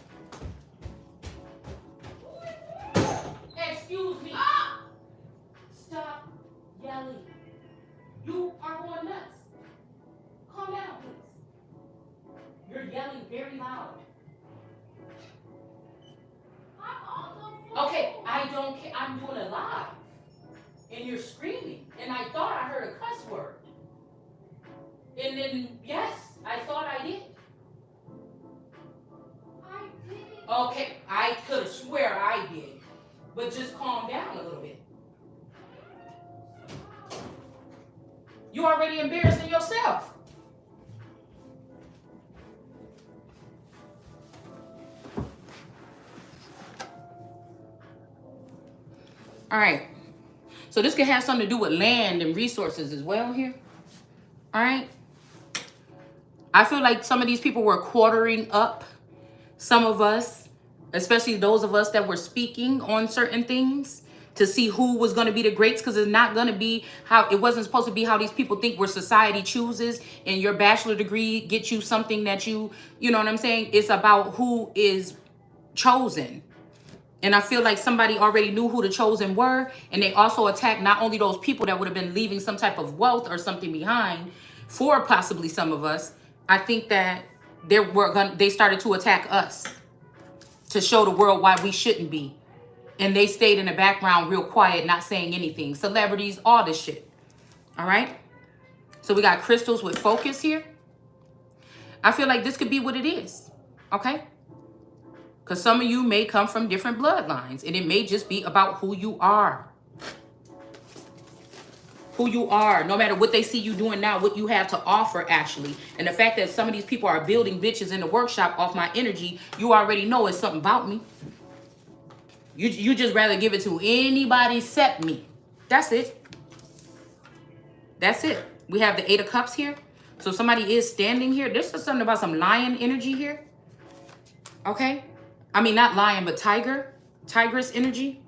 Excuse me. Stop yelling. You are going nuts. Calm down, please. You're yelling very loud. Okay, I don't care. I'm doing it live. And you're screaming. And I thought I heard a cuss word. And then, yes, I thought I did. I did. Okay, I could swear I did. But just calm down a little bit. You already embarrassing yourself. All right. So this could have something to do with land and resources as well here. All right. I feel like some of these people were quartering up some of us, especially those of us that were speaking on certain things, to see who was going to be the greats, because it's not going to be how it wasn't supposed to be how these people think where society chooses, and your bachelor degree gets you something that you know what I'm saying? It's about who is chosen. And I feel like somebody already knew who the chosen were, and they also attacked not only those people that would have been leaving some type of wealth or something behind for possibly some of us. I think that they started to attack us to show the world why we shouldn't be. And they stayed in the background real quiet, not saying anything. Celebrities, all this shit. All right? So we got crystals with focus here. I feel like this could be what it is. Okay? Because some of you may come from different bloodlines. And it may just be about who you are. Who you are. No matter what they see you doing now, what you have to offer, actually. And the fact that some of these people are building bitches in the workshop off my energy, you already know it's something about me. You just rather give it to anybody except me. That's it. That's it. We have the 8 of Cups here. So somebody is standing here. This is something about some lion energy here. Okay? I mean, not lion, but tiger. Tigress energy.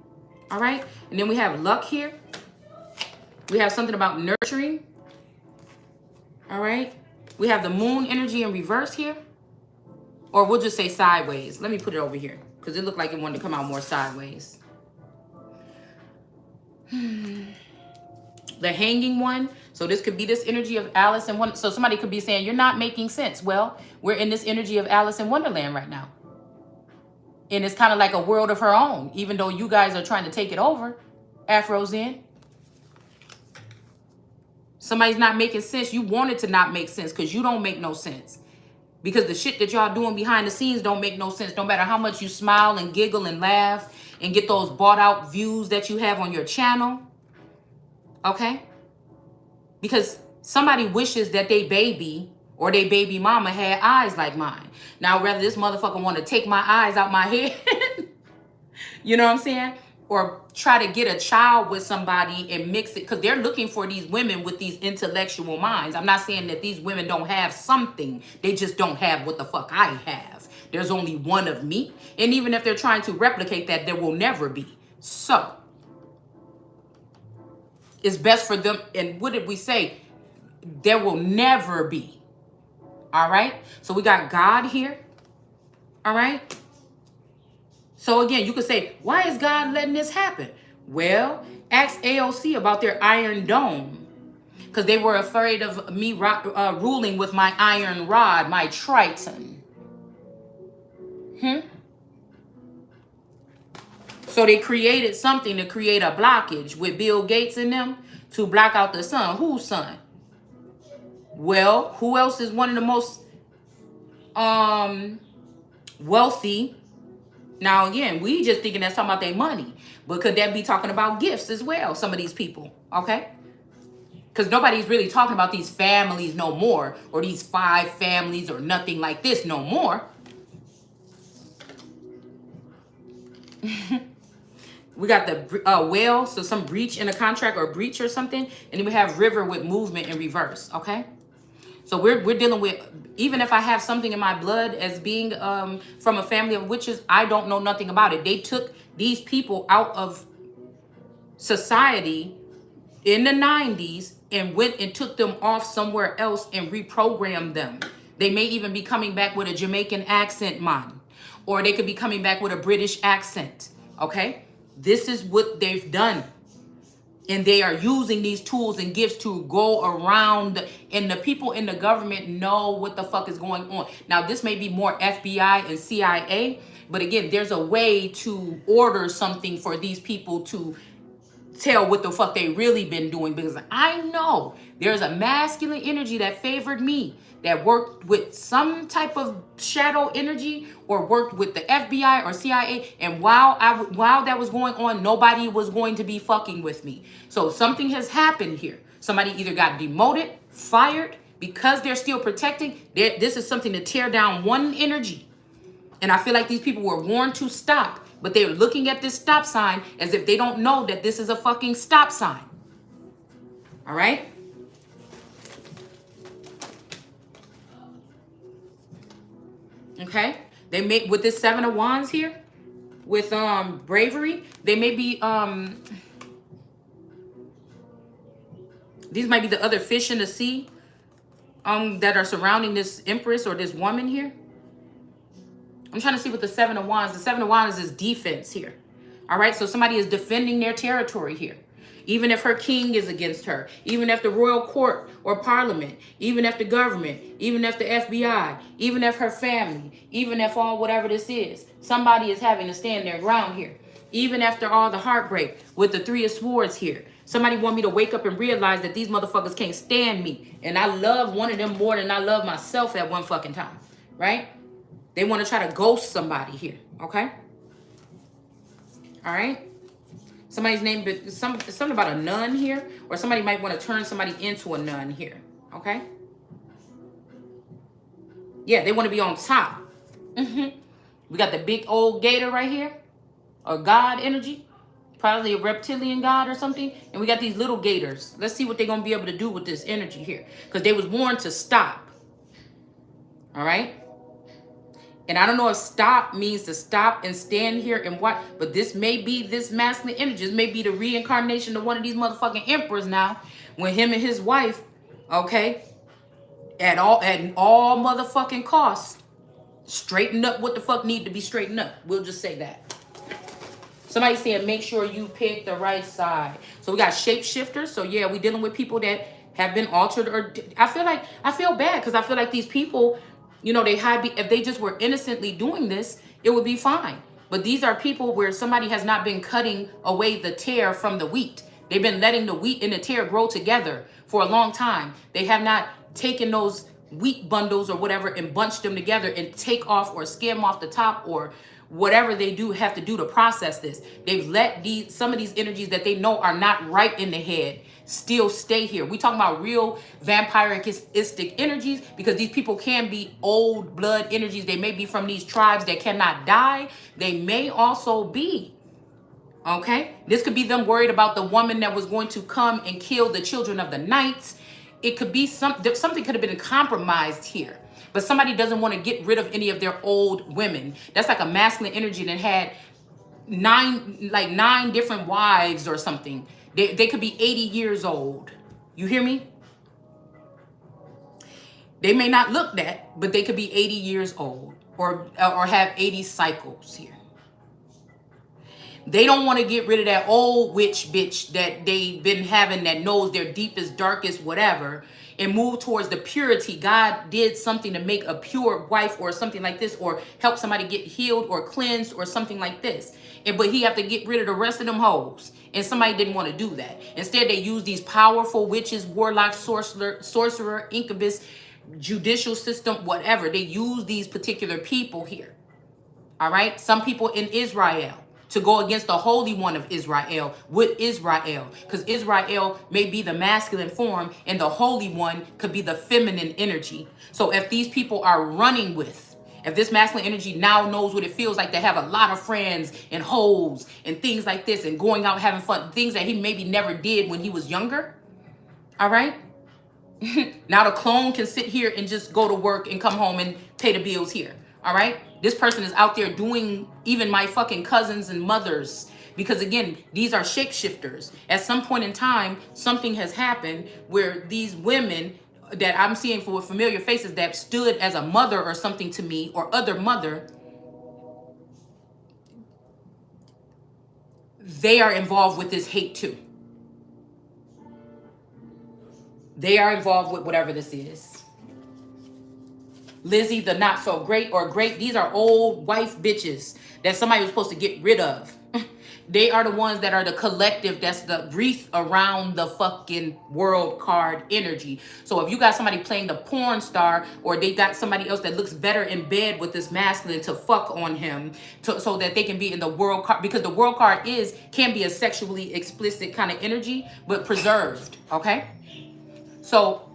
All right? And then we have luck here. We have something about nurturing. All right? We have the moon energy in reverse here. Or we'll just say sideways. Let me put it over here, because it looked like it wanted to come out more sideways. The hanging one. So this could be this energy of Alice in Wonderland. So somebody could be saying, you're not making sense. Well, we're in this energy of Alice in Wonderland right now. And it's kind of like a world of her own, even though you guys are trying to take it over. Afro's in. Somebody's not making sense. You want it to not make sense because you don't make no sense. Because the shit that y'all doing behind the scenes don't make no sense. No matter how much you smile and giggle and laugh and get those bought out views that you have on your channel. Okay? Because somebody wishes that they baby or they baby mama had eyes like mine. Now, whether this motherfucker want to take my eyes out my head, you know what I'm saying? Or try to get a child with somebody and mix it, because they're looking for these women with these intellectual minds. I'm not saying that these women don't have something. They just don't have what the fuck I have. There's only one of me. And even if they're trying to replicate that, there will never be. So it's best for them. And what did we say? There will never be. All right. So we got God here. All right. So again, you could say, why is God letting this happen? Well, ask AOC about their iron dome. Because they were afraid of me ruling with my iron rod, my Triton. So they created something to create a blockage with Bill Gates in them to block out the sun. Whose sun? Well, who else is one of the most wealthy? Now again, we just thinking that's talking about their money, but could that be talking about gifts as well? Some of these people, okay? Because nobody's really talking about these families no more, or these 5 families, or nothing like this no more. We got the whale, so some breach in a contract or breach or something, and then we have river with movement in reverse, okay? So we're dealing with, even if I have something in my blood as being from a family of witches, I don't know nothing about it. They took these people out of society in the 90s and went and took them off somewhere else and reprogrammed them. They may even be coming back with a Jamaican accent, man. Or they could be coming back with a British accent, okay? This is what they've done. And they are using these tools and gifts to go around, and the people in the government know what the fuck is going on. Now, this may be more FBI and CIA, but again, there's a way to order something for these people to tell what the fuck they really been doing, because I know there's a masculine energy that favored me, that worked with some type of shadow energy or worked with the FBI or CIA, and while that was going on, nobody was going to be fucking with me. So something has happened here. Somebody either got demoted, fired, because they're still protecting. This is something to tear down one energy. And I feel like these people were warned to stop, but they're looking at this stop sign as if they don't know that this is a fucking stop sign. All right? Okay? They may, with this 7 of Wands here, with bravery, they may be these might be the other fish in the sea that are surrounding this Empress or this woman here. I'm trying to see what the 7 of Wands. The 7 of Wands is defense here. All right, so somebody is defending their territory here. Even if her king is against her, even if the royal court or parliament, even if the government, even if the FBI, even if her family, even if all whatever this is, somebody is having to stand their ground here. Even after all the heartbreak with the 3 of Swords here, somebody want me to wake up and realize that these motherfuckers can't stand me. And I love one of them more than I love myself at one fucking time, right? They want to try to ghost somebody here, okay? All right? Somebody's name, something about a nun here, or somebody might want to turn somebody into a nun here, okay? Yeah, they want to be on top. We got the big old gator right here, or God energy, probably a reptilian god or something. And we got these little gators. Let's see what they're going to be able to do with this energy here, because they was warned to stop. All right? And I don't know if stop means to stop and stand here and what, but this may be this masculine energy. This may be the reincarnation of one of these motherfucking emperors now, when him and his wife, okay, at all motherfucking costs, straighten up what the fuck need to be straightened up. We'll just say that. Somebody saying make sure you pick the right side. So we got shapeshifters. So yeah, we dealing with people that have been altered, or I feel bad because I feel like these people, you know, they hide. If they just were innocently doing this, it would be fine. But these are people where somebody has not been cutting away the tare from the wheat. They've been letting the wheat and the tare grow together for a long time. They have not taken those wheat bundles or whatever and bunched them together and take off or skim off the top or whatever they do have to do to process this. They've let some of these energies that they know are not right in the head still stay here. We talking about real vampiristic energies, because these people can be old blood energies. They may be from these tribes that cannot die. They may also be, okay, this could be them worried about the woman that was going to come and kill the children of the night. It could be something could have been compromised here. But somebody doesn't want to get rid of any of their old women. That's like a masculine energy that had nine different wives or something. They could be 80 years old. You hear me? They may not look that, but they could be 80 years old or have 80 cycles here. They don't want to get rid of that old witch bitch that they've been having that knows their deepest, darkest, whatever, and move towards the purity. God did something to make a pure wife or something like this, or help somebody get healed or cleansed or something like this. But he have to get rid of the rest of them hoes. And somebody didn't want to do that. Instead, they use these powerful witches, warlocks, sorcerer, incubus, judicial system, whatever. They use these particular people here. All right. Some people in Israel to go against the Holy One of Israel with Israel, because Israel may be the masculine form and the Holy One could be the feminine energy. So if these people are running with, if this masculine energy now knows what it feels like to have a lot of friends and hoes and things like this and going out having fun, things that he maybe never did when he was younger. All right. Now the clone can sit here and just go to work and come home and pay the bills here. All right. This person is out there doing even my fucking cousins and mothers. Because again, these are shapeshifters. At some point in time, something has happened where these women that I'm seeing for familiar faces that stood as a mother or something to me or other mother, they are involved with this hate too. They are involved with whatever this is. Lizzie, the not so great or great. These are old wife bitches that somebody was supposed to get rid of. They are the ones that are the collective. That's the wreath around the fucking world card energy. So if you got somebody playing the porn star, or they got somebody else that looks better in bed with this masculine to fuck on him so that they can be in the world card, because the world card can be a sexually explicit kind of energy, but preserved. Okay. So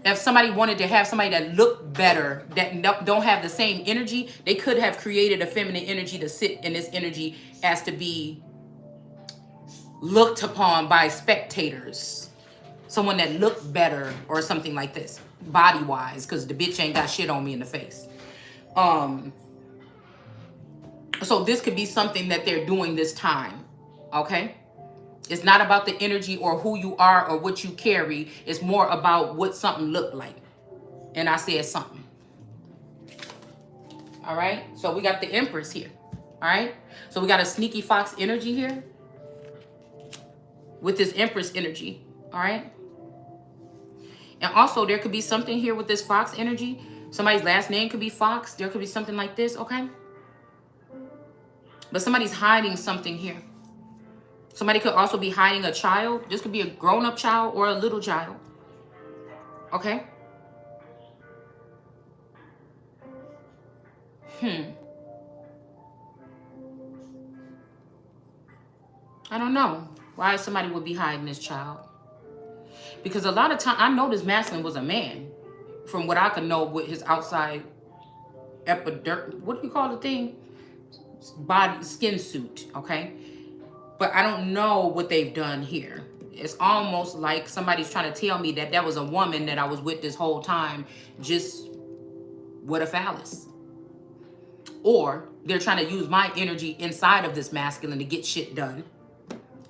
if somebody wanted to have somebody that looked better, that don't have the same energy, they could have created a feminine energy to sit in this energy as to be looked upon by spectators. Someone that looked better or something like this, body-wise, because the bitch ain't got shit on me in the face. So this could be something that they're doing this time, okay? It's not about the energy or who you are or what you carry. It's more about what something looked like. And I said something. All right. So we got the Empress here. All right. So we got a sneaky fox energy here with this Empress energy. All right. And also there could be something here with this fox energy. Somebody's last name could be Fox. There could be something like this. Okay. But somebody's hiding something here. Somebody could also be hiding a child. This could be a grown-up child or a little child. Okay? I don't know why somebody would be hiding this child. Because a lot of time, I know this masculine was a man. From what I can know with his outside epidermis, what do you call the thing? Body, skin suit, okay? But I don't know what they've done here. It's almost like somebody's trying to tell me that that was a woman that I was with this whole time, just with a phallus. Or they're trying to use my energy inside of this masculine to get shit done.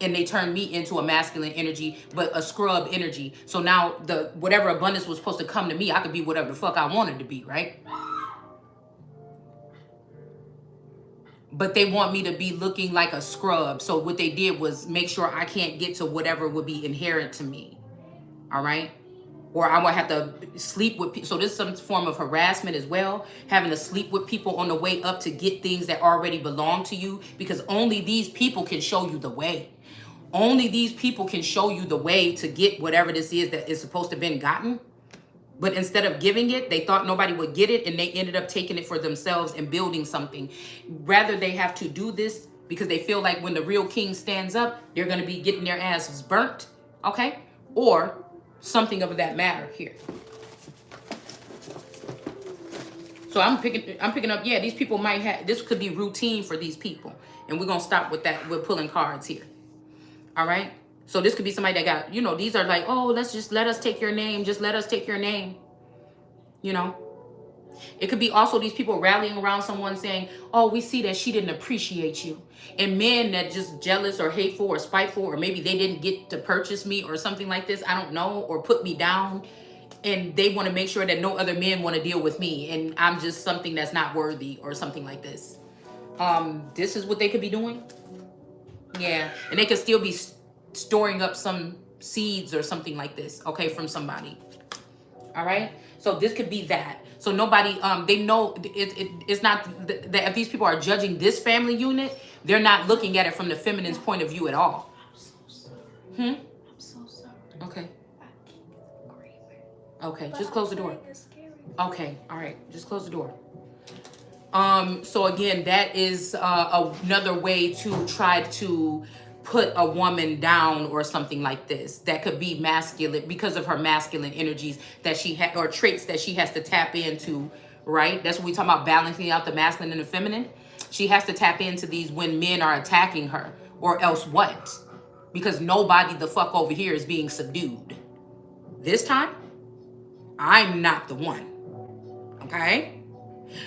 And they turn me into a masculine energy, but a scrub energy. So now the whatever abundance was supposed to come to me, I could be whatever the fuck I wanted to be, right? But they want me to be looking like a scrub. So what they did was make sure I can't get to whatever would be inherent to me. All right. Or I would have to sleep with people. So this is some form of harassment as well. Having to sleep with people on the way up to get things that already belong to you. Because only these people can show you the way. Only these people can show you the way to get whatever this is that is supposed to have been gotten. But instead of giving it, they thought nobody would get it, and they ended up taking it for themselves and building something. Rather, they have to do this because they feel like when the real king stands up, they're going to be getting their asses burnt, okay? Or something of that matter here. So I'm picking up, yeah, these people might have, this could be routine for these people. And we're going to stop with that. We're pulling cards here. All right? So this could be somebody that got, you know, these are like, oh, let us take your name. Just let us take your name. You know, it could be also these people rallying around someone saying, oh, we see that she didn't appreciate you. And men that just jealous or hateful or spiteful, or maybe they didn't get to purchase me or something like this. I don't know, or put me down. And they want to make sure that no other men want to deal with me. And I'm just something that's not worthy or something like this. This is what they could be doing. Yeah, and they could still be storing up some seeds or something like this, okay, from somebody. All right, so this could be that. So nobody, they know it's not that if these people are judging this family unit, they're not looking at it from the feminine's point of view at all. I'm so sorry. Okay. Okay, just close the door. Okay, all right, just close the door. So again, that is another way to try to put a woman down or something like this. That could be masculine because of her masculine energies that she had, or traits that she has to tap into, right? That's what we talk about, balancing out the masculine and the feminine. She has to tap into these when men are attacking her, or else what? Because nobody the fuck over here is being subdued. This time, I'm not the one. Okay?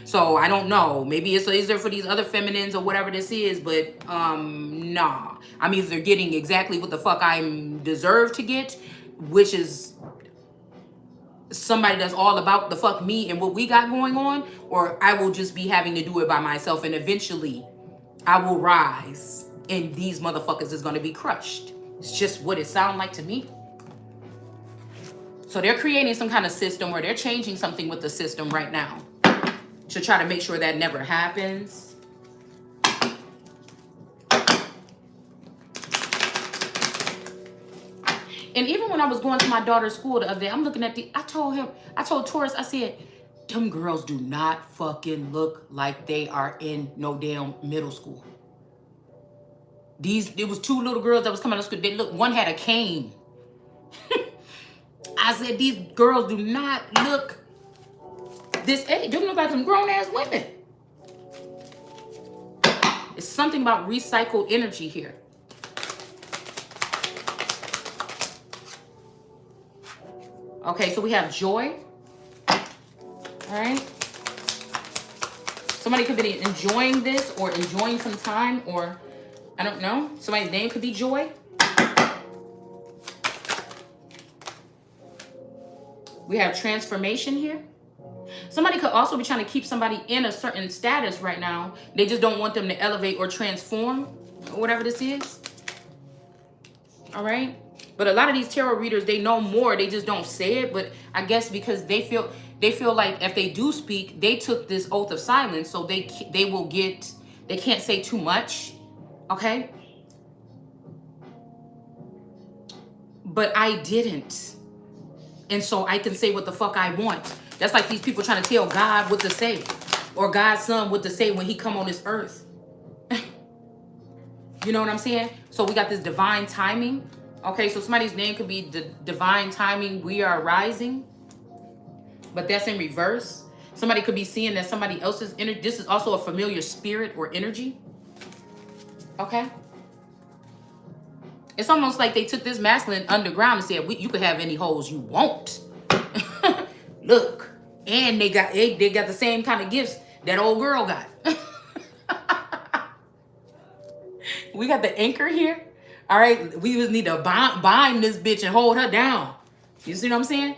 So I don't know. Maybe it's easier for these other feminines or whatever this is, but nah. I'm either getting exactly what the fuck I deserve to get, which is somebody that's all about the fuck me and what we got going on, or I will just be having to do it by myself, and eventually I will rise and these motherfuckers is going to be crushed. It's just what it sounds like to me. So they're creating some kind of system, or they're changing something with the system right now to try to make sure that never happens. And even when I was going to my daughter's school the other day, I'm looking at I told Taurus, I said, them girls do not fucking look like they are in no damn middle school. It was two little girls that was coming to school. One had a cane. I said, these girls do not look this age. They don't look like some grown-ass women. It's something about recycled energy here. Okay, so we have joy. All right. Somebody could be enjoying this or enjoying some time, or I don't know. Somebody's name could be Joy. We have transformation here. Somebody could also be trying to keep somebody in a certain status right now. They just don't want them to elevate or transform, or whatever this is. All right. But a lot of these tarot readers, they know more. They just don't say it. But I guess because they feel like if they do speak, they took this oath of silence, so they can't say too much. Okay. But I didn't. And so I can say what the fuck I want. That's like these people trying to tell God what to say, or God's son what to say when he come on this earth. You know what I'm saying? So we got this divine timing. Okay, so somebody's name could be the divine timing. We are rising. But that's in reverse. Somebody could be seeing that somebody else's energy. This is also a familiar spirit or energy. Okay. It's almost like they took this masculine underground and said, you could have any holes you want. Look. And they got the same kind of gifts that old girl got. We got the anchor here. All right. We just need to bind this bitch and hold her down. You see what I'm saying?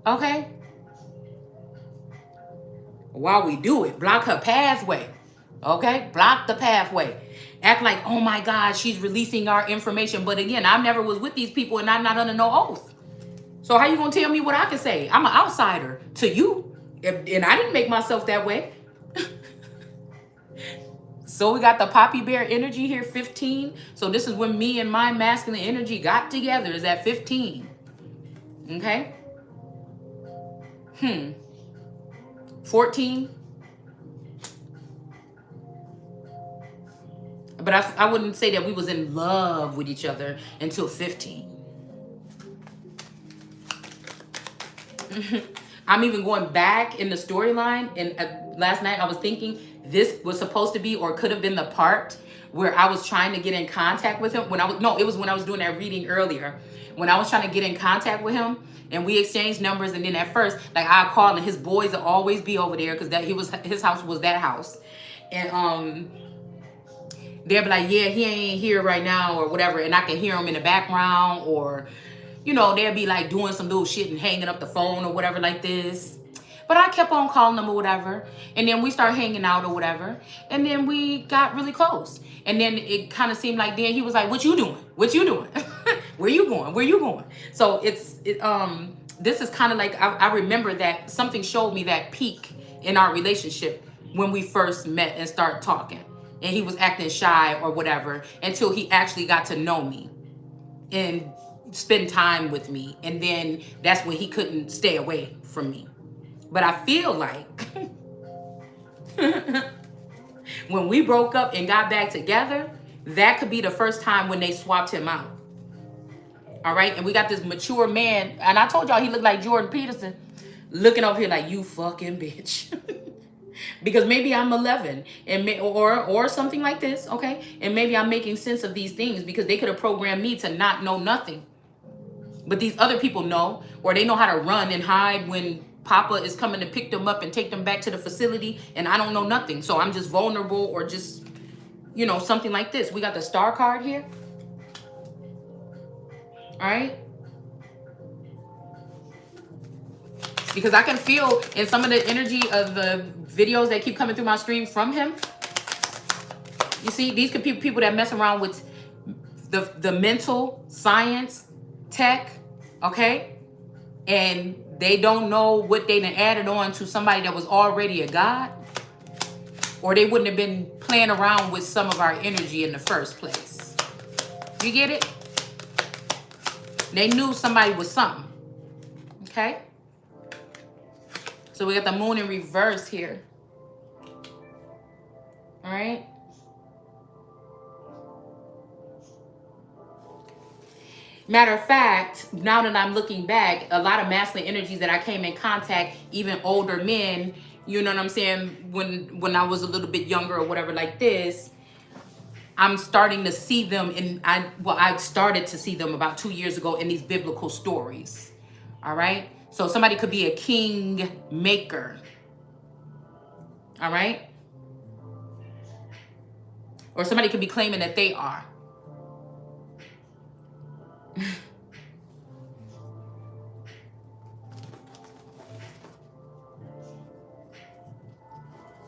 Okay. While we do it, block her pathway. Okay. Block the pathway. Act like, oh my God, she's releasing our information. But again, I never was with these people and I'm not under no oath. So how you gonna tell me what I can say? I'm an outsider to you. And I didn't make myself that way. So we got the poppy bear energy here, 15. So this is when me and my masculine energy got together, is at 15. Okay. 14. But I wouldn't say that we was in love with each other until 15. I'm even going back in the storyline. And last night I was thinking this was supposed to be, or could have been, the part where I was trying to get in contact with him. It was when I was doing that reading earlier. When I was trying to get in contact with him and we exchanged numbers. And then at first, like, I'll call and his boys will always be over there because his house was that house. And they'll be like, yeah, he ain't here right now or whatever. And I can hear him in the background, or, you know, they'll be like doing some little shit and hanging up the phone or whatever like this. But I kept on calling him or whatever. And then we started hanging out or whatever. And then we got really close. And then it kind of seemed like then he was like, what you doing? What you doing? Where you going? Where you going? So this is kind of like, I remember that something showed me that peak in our relationship when we first met and started talking. And he was acting shy or whatever until he actually got to know me and spend time with me. And then that's when he couldn't stay away from me. But I feel like when we broke up and got back together, that could be the first time when they swapped him out. All right. And we got this mature man. And I told y'all he looked like Jordan Peterson, looking over here like, you fucking bitch. Because maybe I'm 11 and or something like this. Okay. And maybe I'm making sense of these things because they could have programmed me to not know nothing. But these other people know, or they know how to run and hide when Papa is coming to pick them up and take them back to the facility, and I don't know nothing. So I'm just vulnerable or just, you know, something like this. We got the star card here. All right. Because I can feel in some of the energy of the videos that keep coming through my stream from him. You see, these could be people that mess around with the mental, science, tech, okay? And they don't know what they done added on to somebody that was already a god. Or they wouldn't have been playing around with some of our energy in the first place. You get it? They knew somebody was something. Okay? So we got the moon in reverse here. All right? Matter of fact, now that I'm looking back, a lot of masculine energies that I came in contact, even older men, you know what I'm saying, when I was a little bit younger or whatever like this, I'm starting to see them I started to see them about 2 years ago in these biblical stories. All right? So somebody could be a king maker. All right? Or somebody could be claiming that they are.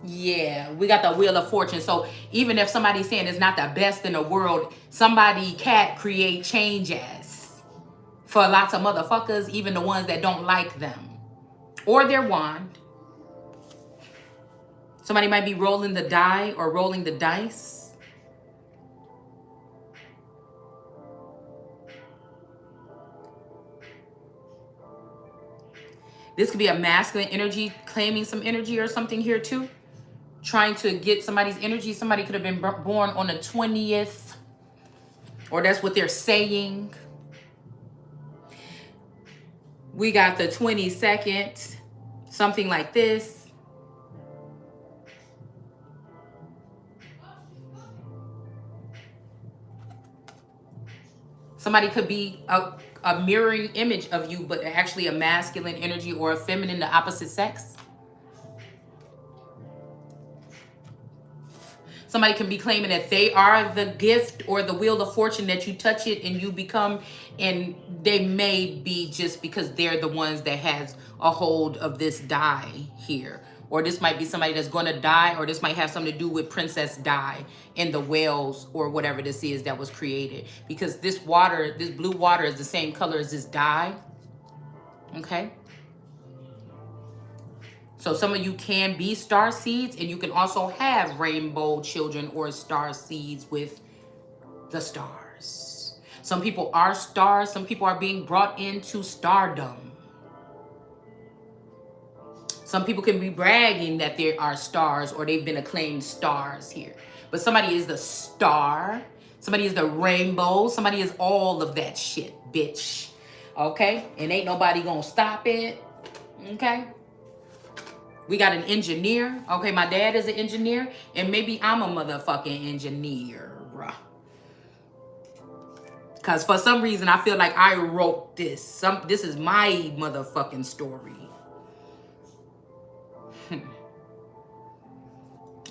Yeah, we got the Wheel of Fortune. So even if somebody's saying it's not the best in the world, somebody can create changes for lots of motherfuckers, even the ones that don't like them. Or their wand. Somebody might be rolling the die or rolling the dice. This could be a masculine energy claiming some energy or something here too. Trying to get somebody's energy. Somebody could have been born on the 20th. Or that's what they're saying. We got the 22nd. Something like this. Somebody could be a mirroring image of you, but actually a masculine energy or a feminine, the opposite sex. Somebody can be claiming that they are the gift or the Wheel of Fortune, that you touch it and you become, and they may be just because they're the ones that has a hold of this die here. Or this might be somebody that's going to die, or this might have something to do with Princess Di in the whales or whatever this is that was created. Because this water, this blue water is the same color as this dye. Okay? So some of you can be star seeds, and you can also have rainbow children or star seeds with the stars. Some people are stars. Some people are being brought into stardom. Some people can be bragging that they are stars or they've been acclaimed stars here. But somebody is the star. Somebody is the rainbow. Somebody is all of that shit, bitch. Okay? And ain't nobody gonna stop it. Okay? We got an engineer. Okay, my dad is an engineer. And maybe I'm a motherfucking engineer. Because for some reason, I feel like I wrote this. This is my motherfucking story.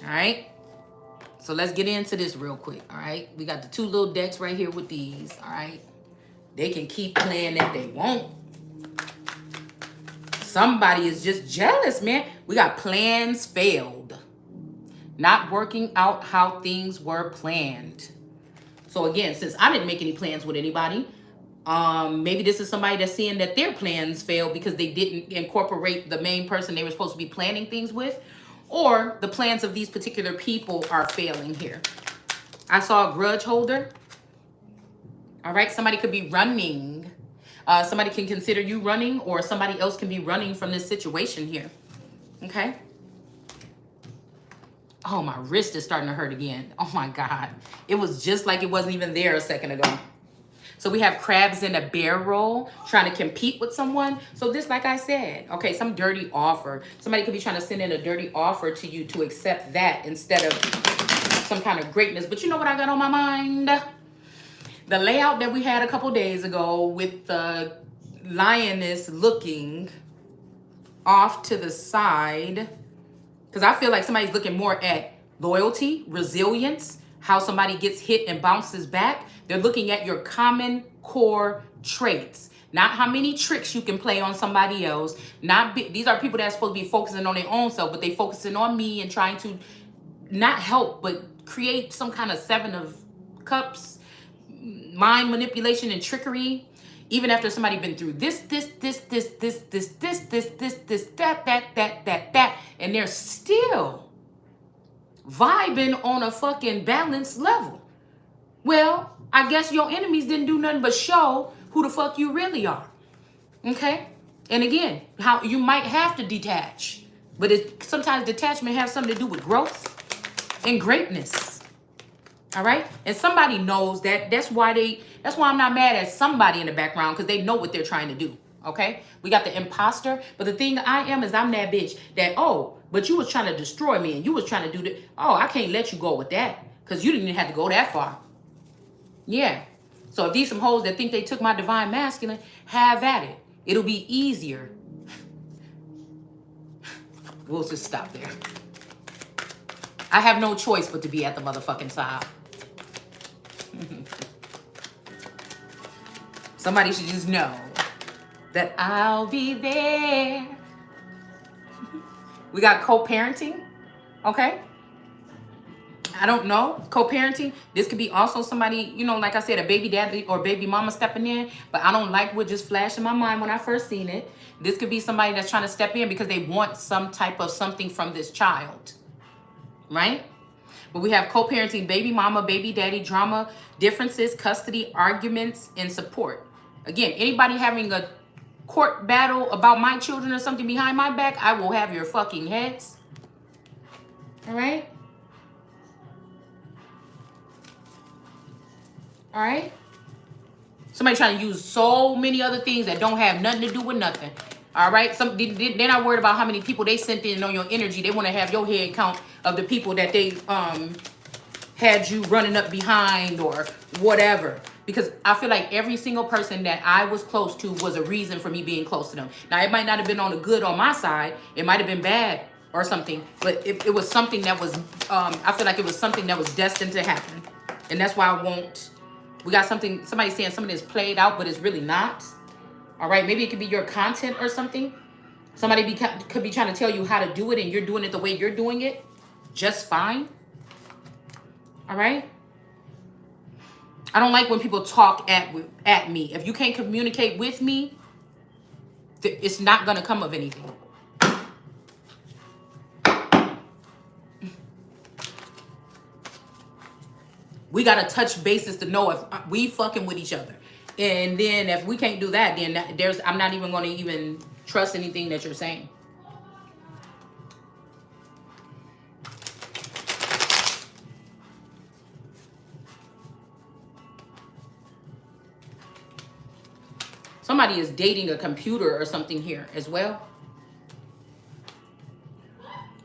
All right. So let's get into this real quick. All right. We got the two little decks right here with these. All right. They can keep playing if they want. Somebody is just jealous, man. We got plans failed. Not working out how things were planned. So again, since I didn't make any plans with anybody, maybe this is somebody that's seeing that their plans failed because they didn't incorporate the main person they were supposed to be planning things with, or the plans of these particular people are failing here. I saw a grudge holder. All right, somebody could be running. Somebody can consider you running, or somebody else can be running from this situation here. Okay. Oh, my wrist is starting to hurt again. Oh my God. It was just like it wasn't even there a second ago. So we have crabs in a barrel trying to compete with someone. So this, like I said, okay, some dirty offer. Somebody could be trying to send in a dirty offer to you to accept that instead of some kind of greatness. But you know what I got on my mind? The layout that we had a couple days ago with the lioness looking off to the side. Because I feel like somebody's looking more at loyalty, resilience, how somebody gets hit and bounces back. They're looking at your common core traits, not how many tricks you can play on somebody else. These are people that are supposed to be focusing on their own self, but they focusing on me and trying to not help, but create some kind of 7 of cups, mind manipulation and trickery. Even after somebody been through this, that, and they're still vibing on a fucking balanced level. Well, I guess your enemies didn't do nothing but show who the fuck you really are. Okay? And again, how you might have to detach, but sometimes detachment has something to do with growth and greatness. All right? And somebody knows that. That's why I'm not mad at somebody in the background, because they know what they're trying to do. Okay? We got the imposter. But the thing I'm that bitch that, oh, but you was trying to destroy me and you was trying to do that. Oh, I can't let you go with that, because you didn't even have to go that far. Yeah. So if these some hoes that think they took my divine masculine, have at it. It'll be easier. We'll just stop there. I have no choice but to be at the motherfucking side. Somebody should just know that I'll be there. We got co-parenting. Okay. I don't know. Co-parenting. This could be also somebody, you know, like I said, a baby daddy or baby mama stepping in. But I don't like what just flashed in my mind when I first seen it. This could be somebody that's trying to step in because they want some type of something from this child. Right? But we have co-parenting, baby mama, baby daddy, drama, differences, custody, arguments, and support. Again, anybody having a court battle about my children or something behind my back, I will have your fucking heads. All right? All right? Somebody trying to use so many other things that don't have nothing to do with nothing. All right? They're not worried about how many people they sent in on your energy. They want to have your head count of the people that they had you running up behind or whatever. Because I feel like every single person that I was close to was a reason for me being close to them. Now, it might not have been on the good on my side. It might have been bad or something. But it was something that was, I feel like it was something that was destined to happen. And that's why I won't. We got something, somebody saying something is played out, but it's really not. All right, maybe it could be your content or something. Somebody could be trying to tell you how to do it, and you're doing it the way you're doing it just fine. All right? I don't like when people talk at me. If you can't communicate with me, it's not going to come of anything. We got to touch bases to know if we fucking with each other. And then if we can't do that, then I'm not even going to even trust anything that you're saying. Somebody is dating a computer or something here as well.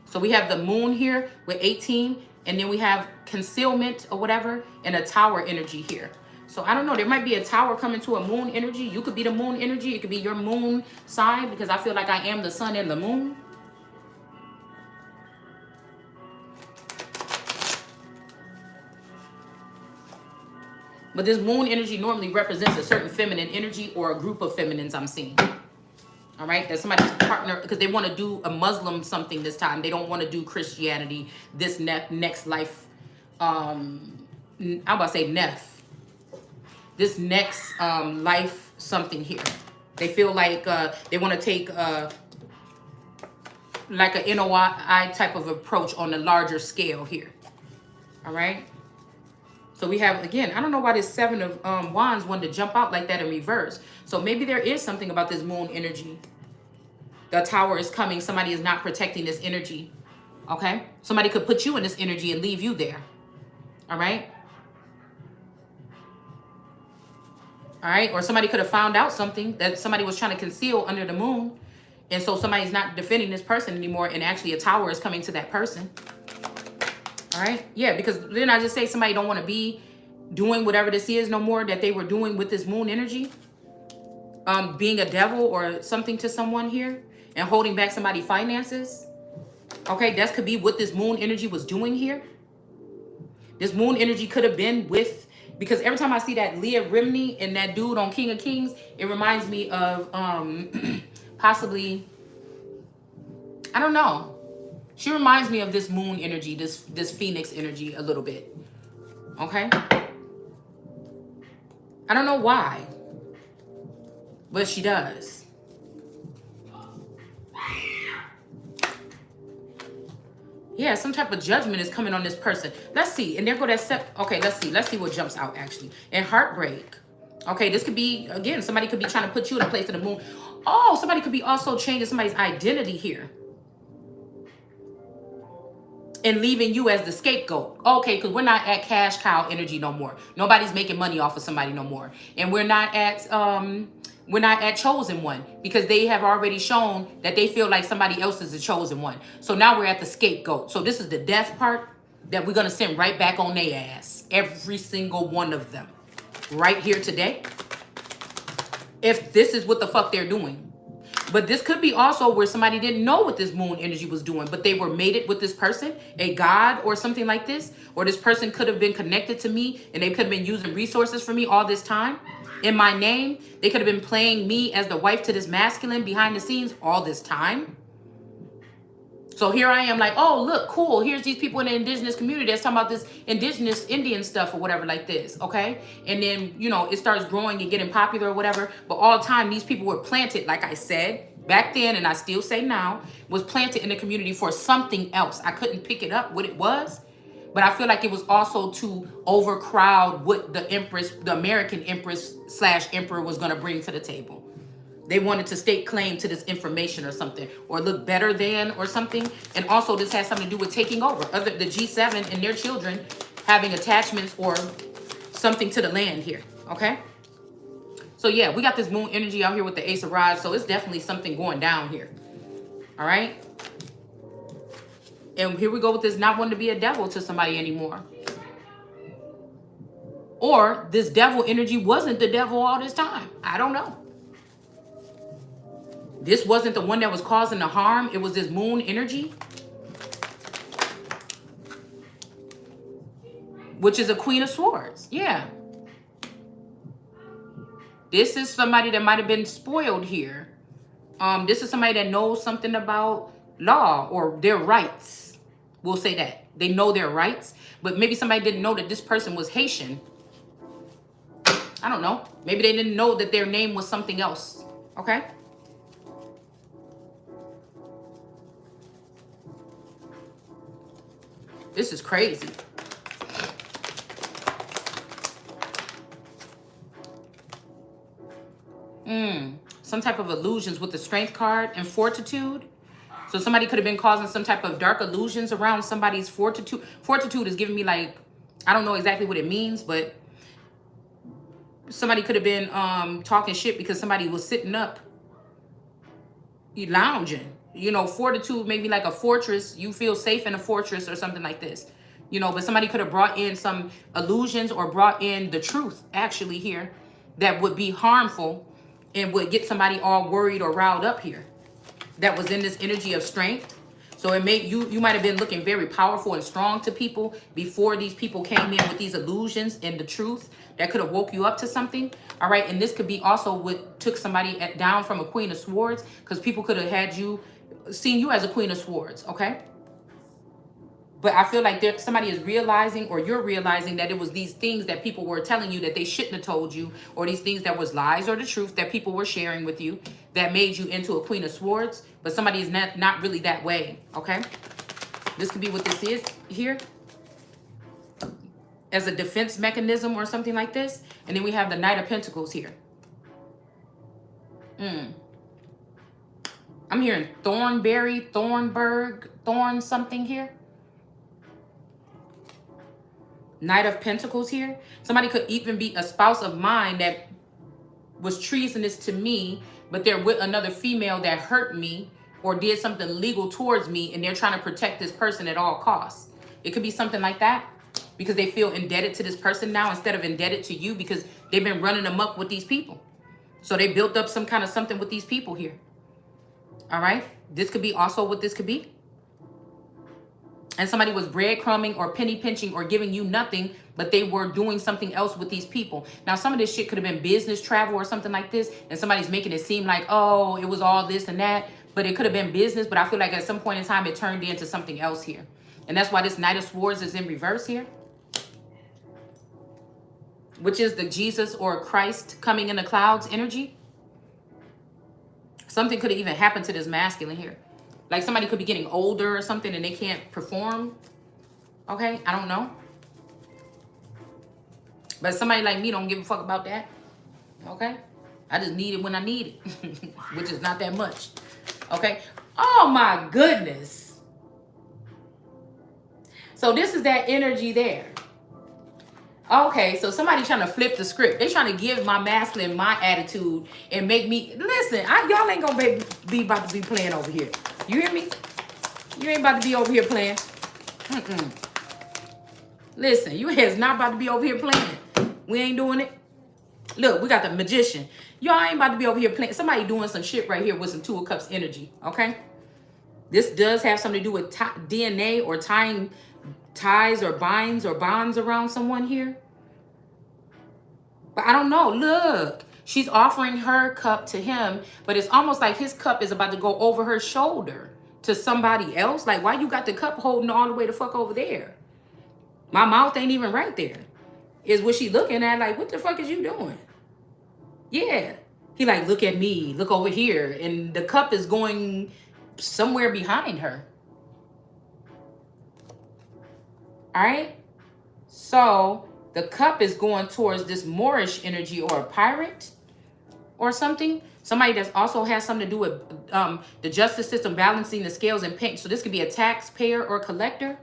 So we have the moon here with 18, and then we have concealment or whatever, and a tower energy here. So I don't know, there might be a tower coming to a moon energy. You could be the moon energy. It could be your moon side, because I feel like I am the sun and the moon. But this moon energy normally represents a certain feminine energy or a group of feminines I'm seeing. All right, that somebody's partner, because they want to do a Muslim something this time. They don't want to do Christianity this next life. I'm about to say this next life something here. They feel like they want to take like an NOI type of approach on a larger scale here. All right. So we have, again, I don't know why this 7 of Wands wanted to jump out like that in reverse. So maybe there is something about this moon energy. The Tower is coming. Somebody is not protecting this energy. Okay? Somebody could put you in this energy and leave you there. All right? All right? Or somebody could have found out something that somebody was trying to conceal under the moon. And so somebody's not defending this person anymore. And actually a Tower is coming to that person. All right? Yeah, because then I just say somebody don't want to be doing whatever this is no more that they were doing with this moon energy. Being a devil or something to someone here and holding back somebody's finances. Okay, that could be what this moon energy was doing here. This moon energy could have been with, because every time I see that Leah Remini and that dude on King of Kings, it reminds me of possibly, I don't know. She reminds me of this moon energy, this Phoenix energy a little bit. Okay? I don't know why, but she does. Yeah, some type of judgment is coming on this person. Let's see. And there go that set. Okay, let's see. Let's see what jumps out actually. And heartbreak. Okay, this could be, again, somebody could be trying to put you in a place of the moon. Oh, somebody could be also changing somebody's identity here. And leaving you as the scapegoat. Okay, because we're not at cash cow energy no more. Nobody's making money off of somebody no more. And we're not at chosen one, because they have already shown that they feel like somebody else is the chosen one. So now we're at the scapegoat. So this is the death part that we're going to send right back on their ass. Every single one of them. Right here today. If this is what the fuck they're doing. But this could be also where somebody didn't know what this moon energy was doing, but they were mated with this person, a god or something like this. Or this person could have been connected to me and they could have been using resources for me all this time. In my name, they could have been playing me as the wife to this masculine behind the scenes all this time. So here I am like, oh, look, cool. Here's these people in the indigenous community that's talking about this indigenous Indian stuff or whatever like this, okay? And then, you know, it starts growing and getting popular or whatever. But all the time, these people were planted, like I said, back then, and I still say now, was planted in the community for something else. I couldn't pick it up what it was. But I feel like it was also to overcrowd what the Empress, the American Empress / Emperor was going to bring to the table. They wanted to stake claim to this information or something, or look better than or something. And also this has something to do with taking over. The G7 and their children having attachments or something to the land here, okay? So yeah, we got this moon energy out here with the Ace of Rods, so it's definitely something going down here, all right? And here we go with this not wanting to be a devil to somebody anymore. Or this devil energy wasn't the devil all this time. I don't know. This wasn't the one that was causing the harm. It was this moon energy. Which is a Queen of Swords. Yeah. This is somebody that might have been spoiled here. This is somebody that knows something about law or their rights. We'll say that. They know their rights. But maybe somebody didn't know that this person was Haitian. I don't know. Maybe they didn't know that their name was something else. Okay? This is crazy. Some type of illusions with the Strength card and Fortitude. So somebody could have been causing some type of dark illusions around somebody's fortitude. Fortitude is giving me like, I don't know exactly what it means, but somebody could have been talking shit because somebody was sitting up, lounging. You know, fortitude maybe like a fortress. You feel safe in a fortress or something like this. You know, but somebody could have brought in some illusions or brought in the truth actually here that would be harmful and would get somebody all worried or riled up here. That was in this energy of strength. So it made you might have been looking very powerful and strong to people before these people came in with these illusions and the truth that could have woke you up to something. All right. And this could be also what took somebody down from a Queen of Swords, because people could have had you, seen you as a Queen of Swords. Okay. But I feel like somebody is realizing, or you're realizing, that it was these things that people were telling you that they shouldn't have told you, or these things that was lies or the truth that people were sharing with you that made you into a Queen of Swords. But somebody is not really that way, okay? This could be what this is here, as a defense mechanism or something like this. And then we have the Knight of Pentacles here. I'm hearing Thornberry, Thornburg, Thorn something here. Knight of Pentacles here. Somebody could even be a spouse of mine that was treasonous to me, but they're with another female that hurt me or did something legal towards me, and they're trying to protect this person at all costs. It could be something like that, because they feel indebted to this person now instead of indebted to you, because they've been running amok with these people. So they built up some kind of something with these people here. All right. This could be also what this could be. And somebody was breadcrumbing or penny pinching or giving you nothing, but they were doing something else with these people. Now, some of this shit could have been business travel or something like this, and somebody's making it seem like, oh, it was all this and that, but it could have been business. But I feel like at some point in time, it turned into something else here. And that's why this Knight of Swords is in reverse here, which is the Jesus or Christ coming in the clouds energy. Something could have even happened to this masculine here. Like somebody could be getting older or something and they can't perform. Okay, I don't know. But somebody like me don't give a fuck about that. Okay, I just need it when I need it, which is not that much. Okay, oh my goodness. So this is that energy there. Okay, so somebody trying to flip the script. They trying to give my masculine my attitude and make me listen. Y'all ain't gonna be about to be playing over here. You hear me? You ain't about to be over here playing. Listen, you is not about to be over here playing. We ain't doing it. Look, we got the Magician. Y'all ain't about to be over here playing. Somebody doing some shit right here with some Two of Cups energy. Okay, this does have something to do with DNA or tying ties or binds or bonds around someone here. But I don't know. Look, she's offering her cup to him, but it's almost like his cup is about to go over her shoulder to somebody else. Like, why you got the cup holding all the way the fuck over there? My mouth ain't even right there. Is what she looking at, like, what the fuck is you doing? Yeah. He like, look at me, look over here. And the cup is going somewhere behind her. All right. So the cup is going towards this Moorish energy or a pirate or something. Somebody that also has something to do with the justice system, balancing the scales and paying. So this could be a taxpayer or collector.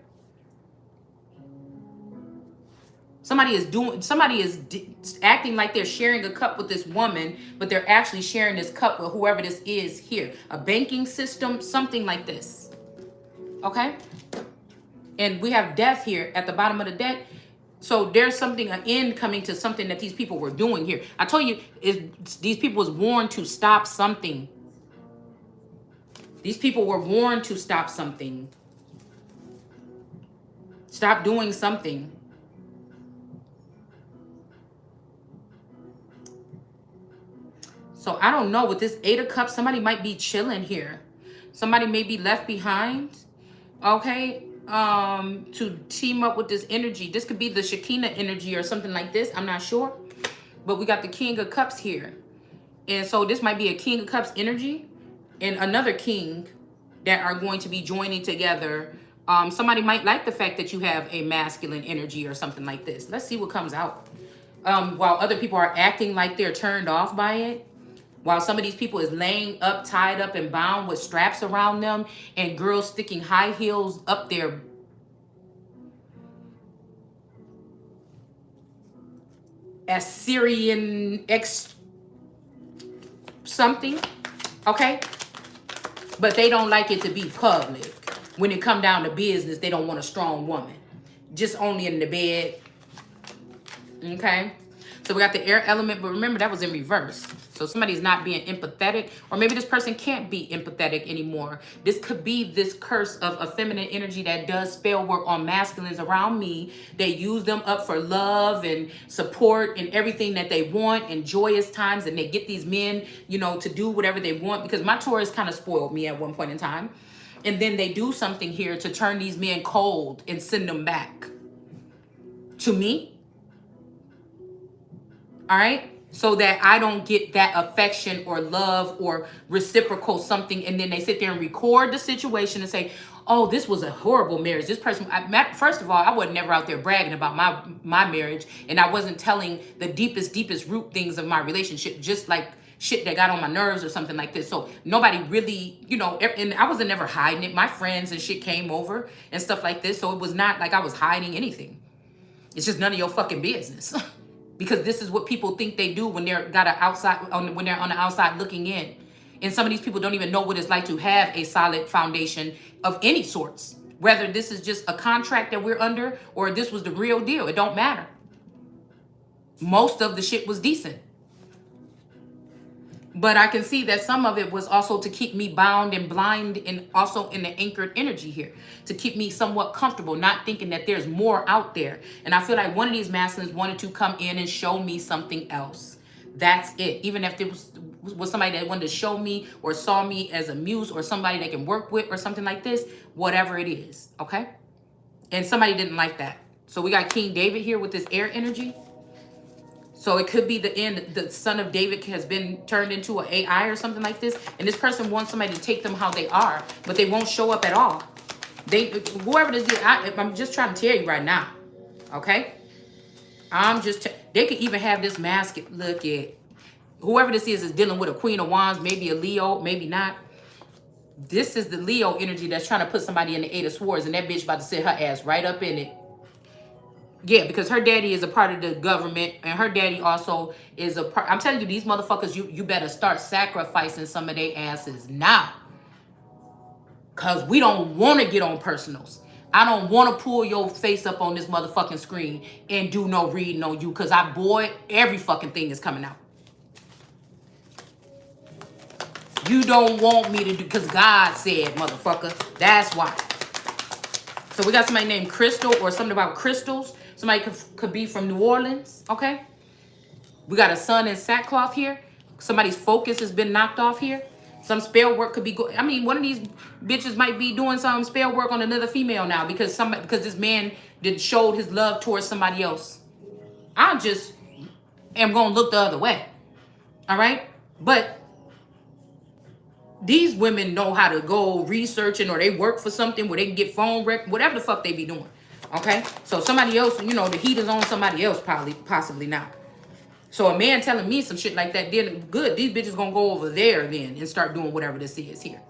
Somebody is acting like they're sharing a cup with this woman, but they're actually sharing this cup with whoever this is here. A banking system, something like this. Okay? And we have death here at the bottom of the deck. So there's something, an end coming to something that these people were doing here. I told you, these people was warned to stop something. These people were warned to stop something. Stop doing something. So I don't know, with this Eight of Cups, somebody might be chilling here. Somebody may be left behind, okay, to team up with this energy. This could be the Shekinah energy or something like this. I'm not sure. But we got the King of Cups here. And so this might be a King of Cups energy and another king that are going to be joining together. Somebody might like the fact that you have a masculine energy or something like this. Let's see what comes out. While other people are acting like they're turned off by it. While some of these people is laying up, tied up, and bound with straps around them, and girls sticking high heels up their Assyrian X something, okay? But they don't like it to be public. When it come down to business, they don't want a strong woman. Just only in the bed, okay? So we got the air element, but remember that was in reverse. So somebody's not being empathetic, or maybe this person can't be empathetic anymore. This could be this curse of a feminine energy that does spell work on masculines around me. They use them up for love and support and everything that they want and joyous times, and they get these men, you know, to do whatever they want, because my Taurus kind of spoiled me at one point in time. And then they do something here to turn these men cold and send them back to me. All right, so that I don't get that affection or love or reciprocal something, and then they sit there and record the situation and say, oh, this was a horrible marriage. This person, first of all, I wasn't never out there bragging about my marriage, and I wasn't telling the deepest root things of my relationship, just like shit that got on my nerves or something like this. So nobody really, you know, and I wasn't never hiding it. My friends and shit came over and stuff like this, so it was not like I was hiding anything. It's just none of your fucking business. Because this is what people think they do when they're when they're on the outside looking in. And some of these people don't even know what it's like to have a solid foundation of any sorts. Whether this is just a contract that we're under or this was the real deal, it don't matter. Most of the shit was decent. But I can see that some of it was also to keep me bound and blind, and also in the anchored energy here, to keep me somewhat comfortable, not thinking that there's more out there. And I feel like one of these masculines wanted to come in and show me something else. That's it. Even if there was somebody that wanted to show me or saw me as a muse or somebody they can work with or something like this, whatever it is, okay? And somebody didn't like that. So we got King David here with this air energy. So it could be the end. The son of David has been turned into an AI or something like this. And this person wants somebody to take them how they are, but they won't show up at all. Whoever this is, I'm just trying to tell you right now. Okay? They could even have this mask. Look at whoever this is dealing with a Queen of Wands, maybe a Leo, maybe not. This is the Leo energy that's trying to put somebody in the Eight of Swords, and that bitch about to sit her ass right up in it. Yeah, because her daddy is a part of the government, and her daddy also is a part. I'm telling you, these motherfuckers, you better start sacrificing some of their asses now. Because we don't want to get on personals. I don't want to pull your face up on this motherfucking screen and do no reading on you, because boy, every fucking thing is coming out. You don't want me to do, because God said, motherfucker. That's why. So we got somebody named Crystal, or something about crystals. Somebody could be from New Orleans, okay? We got a sun in sackcloth here. Somebody's focus has been knocked off here. Some spell work could be good. I mean, one of these bitches might be doing some spell work on another female now because this man showed his love towards somebody else. I just am going to look the other way, all right? But these women know how to go researching, or they work for something where they can get phone rec, whatever the fuck they be doing. Okay, so somebody else, you know, the heat is on somebody else, possibly now. So a man telling me some shit like that, then good. These bitches gonna go over there then and start doing whatever this is here.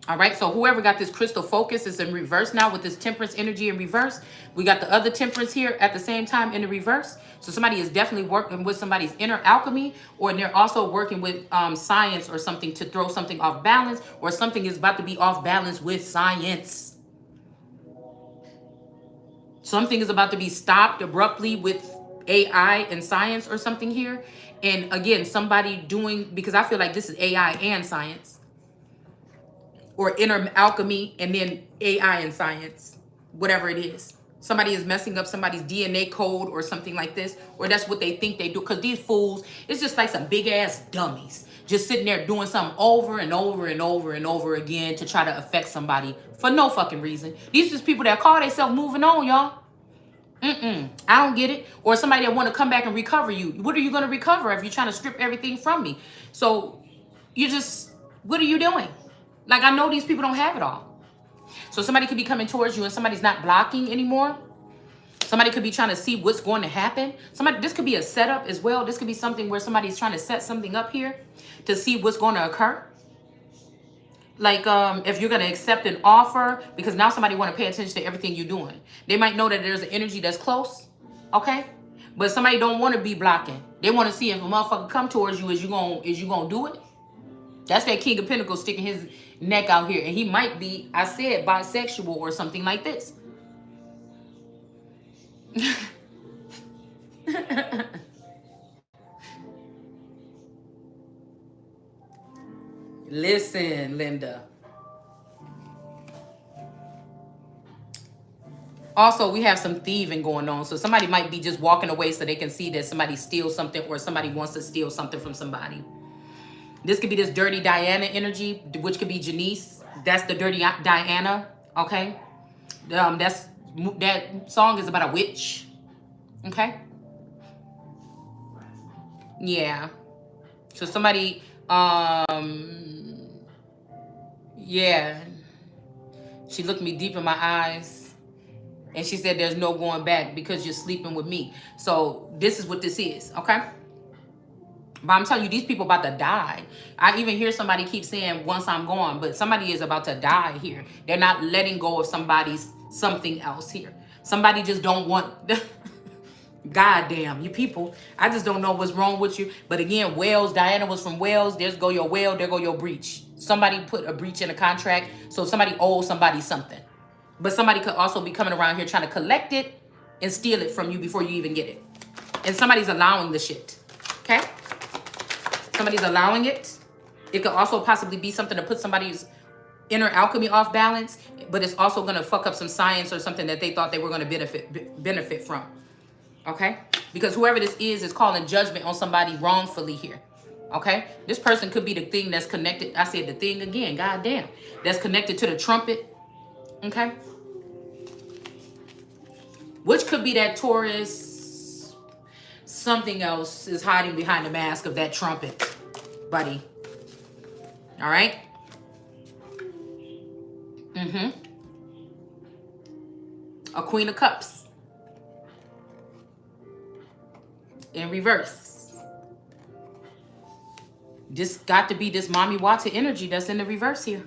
All right, so whoever got this crystal focus is in reverse now with this temperance energy in reverse. We got the other temperance here at the same time in the reverse. So somebody is definitely working with somebody's inner alchemy, or they're also working with science or something to throw something off balance, or something is about to be off balance with science. Something is about to be stopped abruptly with AI and science or something here. And again, somebody doing, because I feel like this is AI and science, or inner alchemy and then AI and science, whatever it is. Somebody is messing up somebody's DNA code or something like this, or that's what they think they do. Because these fools, it's just like some big ass dummies just sitting there doing something over and over and over and over again to try to affect somebody for no fucking reason. These are just people that call themselves moving on, y'all. I don't get it. Or somebody that want to come back and recover you. What are you going to recover if you're trying to strip everything from me? So what are you doing? Like, I know these people don't have it all. So somebody could be coming towards you and somebody's not blocking anymore. Somebody could be trying to see what's going to happen. This could be a setup as well. This could be something where somebody's trying to set something up here to see what's going to occur. Like, if you're going to accept an offer, because now somebody want to pay attention to everything you're doing. They might know that there's an energy that's close, okay? But somebody don't want to be blocking. They want to see if a motherfucker come towards you, is you gonna do it? That's that King of Pentacles sticking his neck out here. And he might be, I said, bisexual or something like this. Listen, Linda. Also, we have some thieving going on. So somebody might be just walking away so they can see that somebody steals something or somebody wants to steal something from somebody. This could be this dirty Diana energy, which could be Janice. That's the dirty Diana, okay? That song is about a witch, okay? Yeah. So somebody, yeah. She looked me deep in my eyes and she said, there's no going back because you're sleeping with me. So this is what this is, okay? But I'm telling you, these people about to die. I even hear somebody keep saying, once I'm gone, but somebody is about to die here. They're not letting go of somebody's something else here. Somebody just don't want... God damn, you people. I just don't know what's wrong with you. But again, Wales, Diana was from Wales. There's go your whale, there go your breach. Somebody put a breach in a contract. So somebody owes somebody something. But somebody could also be coming around here trying to collect it and steal it from you before you even get it. And somebody's allowing the shit. Okay? Somebody's allowing it. It could also possibly be something to put somebody's inner alchemy off balance. But it's also going to fuck up some science or something that they thought they were going to benefit from. Okay? Because whoever this is calling judgment on somebody wrongfully here. Okay? This person could be the thing that's connected. I said the thing again. God damn. That's connected to the trumpet. Okay? Which could be that Taurus. Something else is hiding behind the mask of that trumpet, buddy. All right? A Queen of Cups. In reverse. This got to be this Mommy Wata energy that's in the reverse here.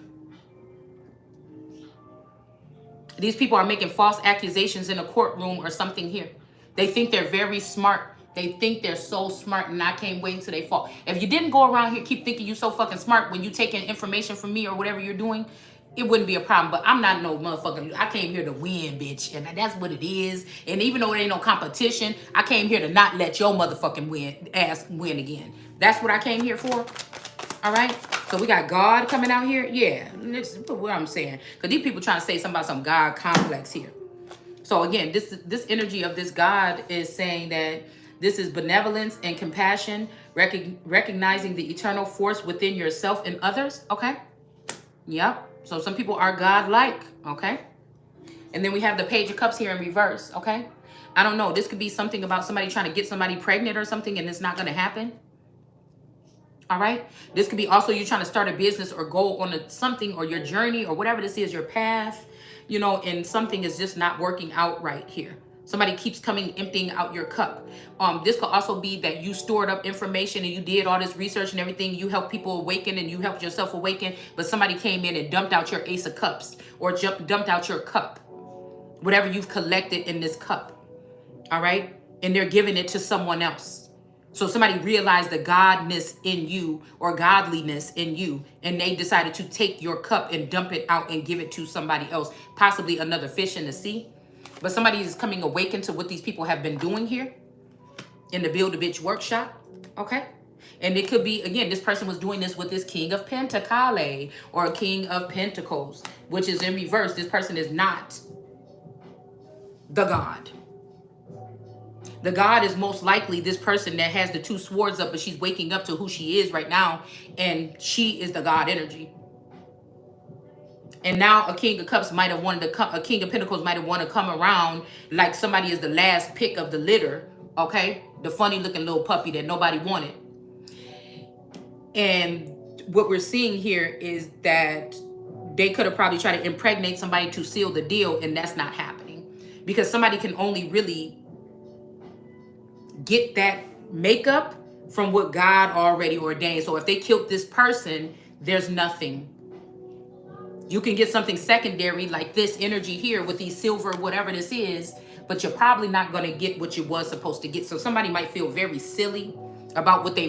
These people are making false accusations in a courtroom or something here. They think they're very smart. They think they're so smart, and I can't wait until they fall. If you didn't go around here keep thinking you so fucking smart when you taking information from me or whatever you're doing, it wouldn't be a problem. But I'm not no motherfucking... I came here to win, bitch. And that's what it is. And even though it ain't no competition, I came here to not let your motherfucking ass win again. That's what I came here for. All right? So we got God coming out here. Yeah. This is what I'm saying. Because these people trying to say something about some God complex here. So again, this energy of this God is saying that this is benevolence and compassion, recognizing the eternal force within yourself and others. Okay? Yep. So some people are God-like, okay? And then we have the Page of Cups here in reverse, okay? I don't know. This could be something about somebody trying to get somebody pregnant or something, and it's not going to happen. All right? This could be also you trying to start a business or go on something or your journey or whatever this is, your path, you know, and something is just not working out right here. Somebody keeps coming, emptying out your cup. This could also be that you stored up information and you did all this research and everything. You helped people awaken and you helped yourself awaken. But somebody came in and dumped out your Ace of Cups or dumped out your cup. Whatever you've collected in this cup. All right? And they're giving it to someone else. So somebody realized the godness in you or godliness in you. And they decided to take your cup and dump it out and give it to somebody else. Possibly another fish in the sea. But somebody is coming awakened to what these people have been doing here in the Build a Bitch workshop. Okay? And it could be, again, this person was doing this with this King of Pentacles or King of Pentacles, which is in reverse. This person is not the God. The God is most likely this person that has the two swords up, but she's waking up to who she is right now. And she is the God energy. And now a King of Cups might have wanted to come, a King of Pentacles might have wanted to come around like somebody is the last pick of the litter, okay? The funny looking little puppy that nobody wanted. And what we're seeing here is that they could have probably tried to impregnate somebody to seal the deal, and that's not happening. Because somebody can only really get that makeup from what God already ordained. So if they killed this person, there's nothing. You can get something secondary like this energy here with these silver, whatever this is, but you're probably not going to get what you was supposed to get. So somebody might feel very silly about what they